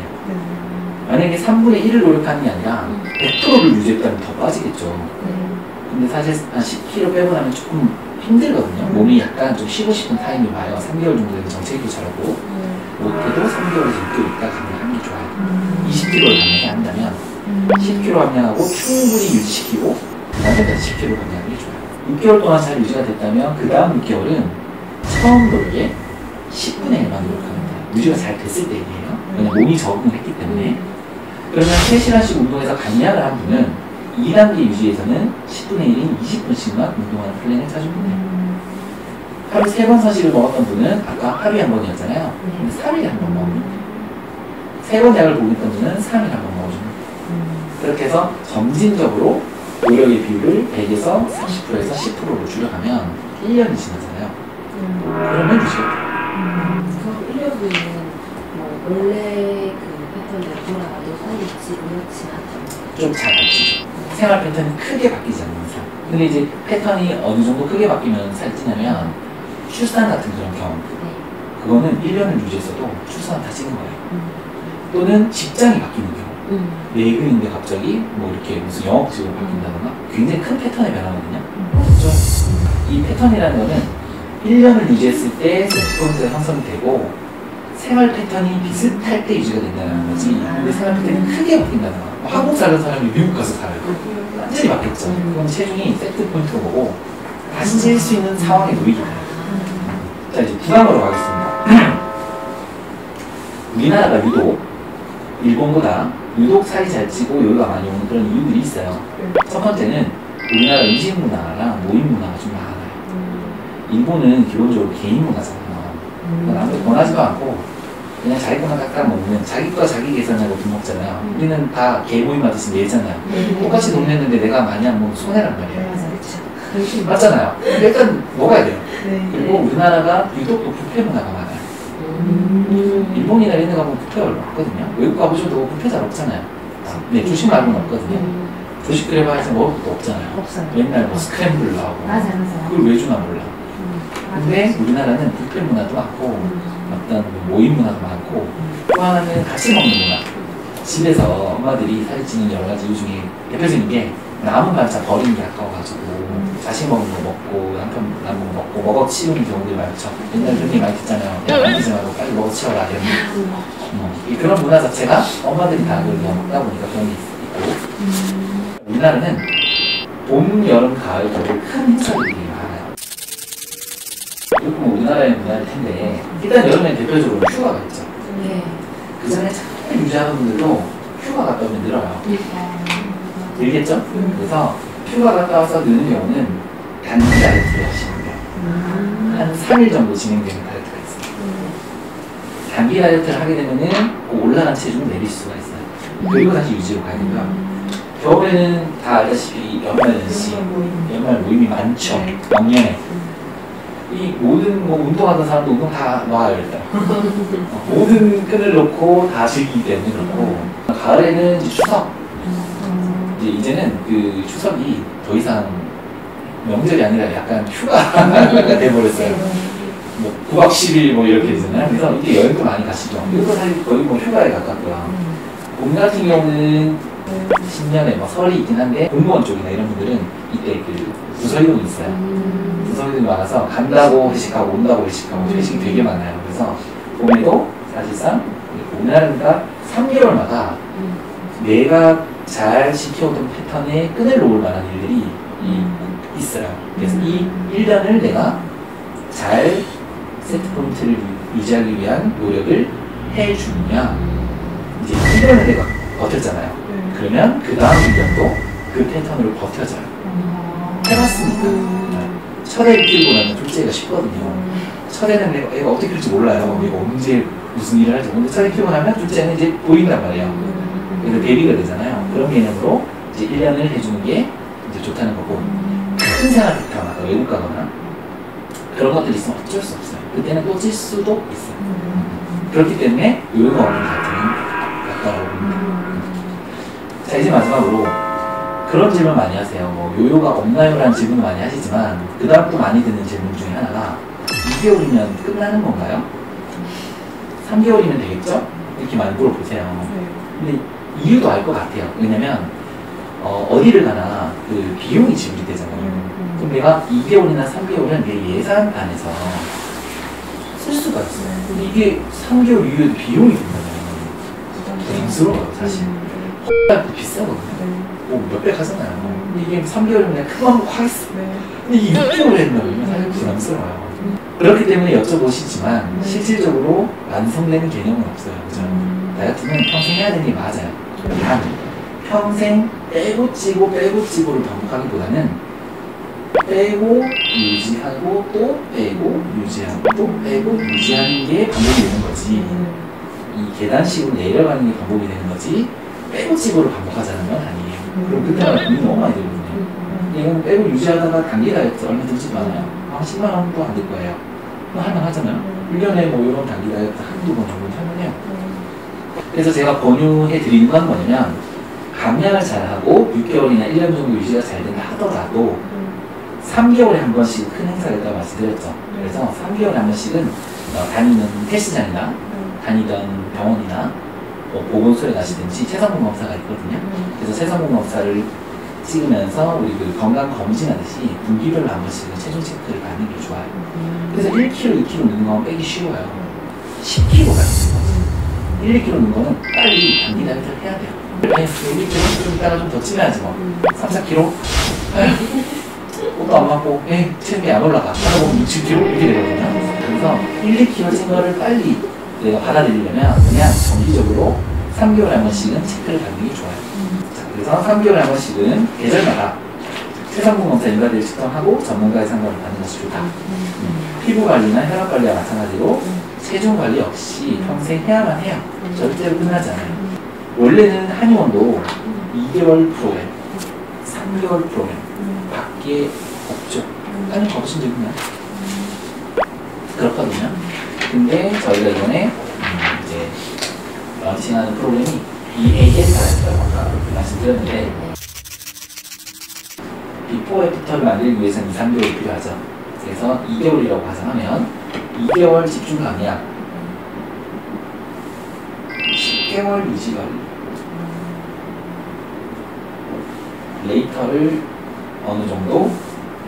만약에 3분의 1을 노력하는 게 아니라 100%를 유지했다면 더 빠지겠죠. 근데 사실 한 10kg 빼고 나면 조금 힘들거든요. 몸이 약간 좀 쉬고 싶은 타임이 와요. 3개월 정도 되면 정체기도 잘하고 못해도 3개월에서 6개월 있다 감량하는 게 좋아요. 20kg를 감량해야 한다면 10kg 감량하고 충분히 유지시키고 그 다음에 다시 10kg 감량하는 게 좋아요. 6개월 동안 잘 유지가 됐다면 그 다음 6개월은 처음 노력에 10분의 1만 노력하면 돼요. 유지가 잘 됐을 때 얘기해요. 왜냐면 몸이 적응을 했기 때문에. 그러면 3시간씩 운동해서 감량을 한 분은 2단계 유지에서는 10분의 1인 20분씩만 운동하는 플랜을 짜주면 돼요. 하루 3번 서식을 먹었던 분은 아까 하루에 한 번이었잖아요. 근데 3일에 한 번 먹으면 돼요. 3번 약을 복용했던 분은 3일에 한 번 먹어주면 돼요. 그렇게 해서 점진적으로 노력의 비율을 100에서 30%에서 10%로 줄여가면 1년이 지나잖아요. 그러면 유지가 돼요. 그럼 1년 후에는 뭐 원래 그 패턴대로 돌아가도 살이 찌고 그렇진 않다면 좀 잘 바뀌죠. 생활 패턴이 크게 바뀌지 않는 이상. 근데 이제 패턴이 어느 정도 크게 바뀌면 살이 찌냐면 출산 같은 그런 경험. 그거는 1년을 유지했어도 출산 다 찌는 거예요. 또는 직장이 바뀌는 경우. 내근인데 갑자기 뭐 이렇게 무슨 영업직으로 바뀐다거나 굉장히 큰 패턴의 변화거든요. 그렇죠? 이 패턴이라는 거는 1년을 유지했을 때 세트포인트가 형성이 되고 생활 패턴이 비슷할 때 유지가 된다는 거지. 근데 생활 패턴이 크게 바뀐다는 거. 한국 살던 사람이 미국 가서 살아요. 완전히 바뀌었죠. 그럼 체중이 세트포인트가 보고 다시 찔 수 있는 상황에 놓이게 돼요. 자, 이제 부담으로 가겠습니다. 우리나라가 유독 일본보다 유독 살이 잘 찌고 여유가 많이 오는 그런 이유들이 있어요. 첫 번째는 우리나라 음식 문화랑 모임 문화가 좀 많아요. 일본은 기본적으로 개인 문화잖아요. 아무도 권하지도 않고 그냥 자기 것만 깎아 먹는, 자기 거 자기 계산하고 돈 먹잖아요. 우리는 다 개 모임 하듯이 내잖아요. 똑같이 돈 냈는데 내가 많이 안 먹으면 손해란 말이에요. 맞잖아요. 일단 먹어야 돼요. 그리고 우리나라가 유독 또 뷔페 문화가 많아요. 일본이나 이런 데 가보면 뷔페가 별로 없거든요. 외국 가보셔도 뷔페 잘 없잖아요. 네, 조식 말고는 없거든요. 조식 그래봐야지 먹을 것도 없잖아요. 없어요. 맨날 뭐 스크램블 나오고 맞아요. 그걸 왜 주나 몰라. 근데 우리나라는 뷔페 문화도 많고 어떤 모임 문화도 많고 또 하나는 같이 먹는 문화. 집에서 엄마들이 살이 찌는 여러 가지 이유 중에 대표적인 게 남은 반찬 버리는 게 아까워가지고 자식 먹는 거 먹고 남편 남은 거 먹고 먹어 치우는 경우들이 많죠. 옛날에 그런 얘기 많이 듣잖아요. 야, 남기지 말고 빨리 먹어 치워라 이런 그런 문화 자체가 엄마들이 다 그걸 그냥 먹다 보니까 그런 게 있고 우리나라는 봄, 여름, 가을 겨울 큰 행사들이 많아요. 그리고 뭐 우리나라의 문화일 텐데 일단 여름에 대표적으로 휴가가 있죠. 그 전에 잘 유지하는 분들도 휴가 갔다 오면 늘어요. 늘겠죠? 그래서 휴가 갔다 와서 느는 경우는 단기 다이어트를 하시는 거예요. 한 3일 정도 진행되는 다이어트가 있어요. 단기 다이어트를 하게 되면은 그 올라간 체중을 내릴 수가 있어요. 그리고 다시 유지로 가야 되고요. 겨울에는 다 알다시피 연말 모임이 많죠. 작년에. 이 모든 뭐 운동하던 사람도 운동 다 놔요 일단. 모든 끈을 놓고 다 즐기기 때문에 그렇고 가을에는 이제 추석. 이제는 그 추석이 더 이상 명절이 아니라 약간 휴가가 돼버렸어요. 뭐 9박 10일 뭐 이렇게 되잖아요. 그래서 이때 여행도 많이 가시죠. 이것도 사실 거의 뭐 휴가에 가깝고요. 봄 같은 경우는 신년에 뭐 설이 있긴 한데 공무원 쪽이나 이런 분들은 이때 그 부서이동이 있어요. 부서이동이 많아서 간다고 회식하고 온다고 회식하고 회식이 되게 많아요. 그래서 봄에도 사실상 우리나라가 3개월마다 내가 잘 지켜오던 패턴에 끈을 놓을 만한 일들이 있어요. 그래서 이 1년을 내가 잘 세트 포인트를 유지하기 위한 노력을 해주느냐. 이제 1년을 내가 버텼잖아요. 그러면 그 다음 1년도 그 패턴으로 버텨져요. 해봤으니까. 첫 애를 키우고 나면 둘째가 쉽거든요. 첫 애는 애가 어떻게 클지 몰라요. 얘가 언제 무슨 일을 할지. 근데 첫 애 키우고 나면 둘째는 이제 보인단 말이에요. 그래서 대비가 되잖아요. 그런 개념으로 이제 1년을 해주는 게 이제 좋다는 거고, 큰 생활 패턴, 아까 외국 가거나 그런 것들이 있으면 어쩔 수 없어요. 그때는 또 찔 수도 있어요. 그렇기 때문에 요요가 없는 다이어트는 없다고 봅니다. 자, 이제 마지막으로 그런 질문 많이 하세요. 뭐 요요가 없나요? 라는 질문도 많이 하시지만 그 다음 또 많이 드는 질문 중에 하나가 2개월이면 끝나는 건가요? 3개월이면 되겠죠? 이렇게 많이 물어보세요. 근데 이유도 알 것 같아요. 왜냐면 어디를 가나 그 비용이 지불이 되잖아요. 그럼 내가 2개월이나 3개월은 내 예산 안에서 쓸 수가 있어요. 근데 이게 3개월 이후에도 비용이 든다면 부담스러워요, 사실. 헛갈도 비싸거든요. 뭐 몇백 하잖아요. 근데 이게 3개월이면 그냥 큰맘 먹고 하겠어. 네. 근데 이게 6개월 했나면 사실 부담스러워요. 그렇기 때문에 여쭤보시지만 실질적으로 완성되는 개념은 없어요. 그죠? 다이어트는 평생 해야 되는 게 맞아요. 단 평생 빼고 찌고를 반복하기보다는 빼고 유지하고 또 빼고 유지하고 또 빼고 유지하는 게 반복이 되는 거지. 이 계단식으로 내려가는 게 반복이 되는 거지 빼고 찌고를 반복하자는 건 아니에요. 그럼 그때마다 돈이 너무 많이 들거든요. 이건 빼고 유지하다가 단기 다이어트 얼마 들지도 않아요. 한 10만 원도 안 들 거예요. 할만 하잖아요. 1년에 뭐 이런 단기 다이어트 한두 번 정도는 할만해요. 그래서 제가 권유해 드리는 건 뭐냐면 감량을 잘하고 6개월이나 1년 정도 유지가 잘 된다 하더라도 3개월에 한 번씩 큰 행사를 했다고 말씀드렸죠. 그래서 3개월에 한 번씩은 다니는 헬스장이나 다니던 병원이나 뭐 보건소에 가시든지 체성분 검사가 있거든요. 그래서 체성분 검사를 찍으면서 우리 그 건강 검진하듯이 분기별로 한 번씩은 체중 체크를 받는 게 좋아요. 그래서 1kg, 2kg 넣는 건 빼기 쉬워요. 10kg가 있는 거죠. 1, 2kg 넣는 거는 빨리 단기 다이어트를 해야 돼요. 1kg 좀 이따가 좀 더 찌면야지 뭐. 3, 4kg? 옷도 안 맞고, 체중이 안 올라가. 하다 보면 6, 7kg? 이렇게 되거든요. 그래서 1, 2kg 찐 거를 빨리 내가 받아들이려면 그냥 정기적으로 3개월에 한 번씩은 체크를 받는 게 좋아요. 자, 그래서 3개월에 한 번씩은 계절마다 체성분 검사 인과대를 측정하고 전문가의 상담을 받는 것이 좋다. 피부 관리나 혈압 관리와 마찬가지로 체중 관리 역시 평생 해야만 해요. 절대로 끝나지 않아요. 원래는 한의원도 2개월 프로그램, 3개월 프로그램 밖에 없죠. 한의원 가보신 적 있나요? 그렇거든요. 근데 저희가 이번에 이제 런칭하는 프로그램이 EAS라고 아까 말씀드렸는데 비포 애프터를 만들기 위해서는 2, 3개월이 필요하죠. 그래서 2개월이라고 가정하면 2개월 집중 감량, 10개월 유지 관리, 레이터를 어느 정도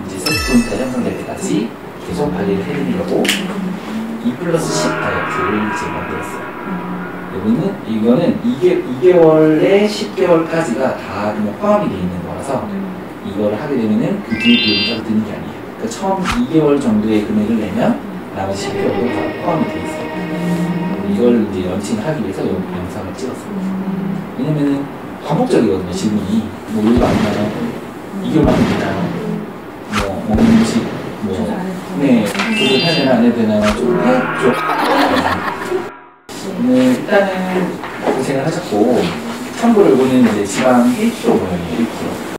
이제 세트포인트가 형성될 때까지 계속 관리를 해드리려고 2+10 다이어트를 이제 만들었어요. 이거는 2개월에 10개월까지가 다 그냥 포함이 되어 있는 거라서 이걸 하게 되면은 그 뒤에 비용이 따로 드는 게 아니에요. 그러니까 처음 2개월 정도의 금액을 내면 나머지 10개월도 다 포함이 되어 있어요. 이걸 이제 런칭을 하기 위해서 이 영상을 찍었어요. 왜냐면은 반복적이거든요, 질문이. 뭐 이거 안 나요? 2개월 안 되나요? 뭐 먹는 음식 조절해야 되나 안 해야 되나 좀 해줘. 일단은 고생을 하셨고 참고로 이거는 이제 지방 1kg 모양이에요. 1kg.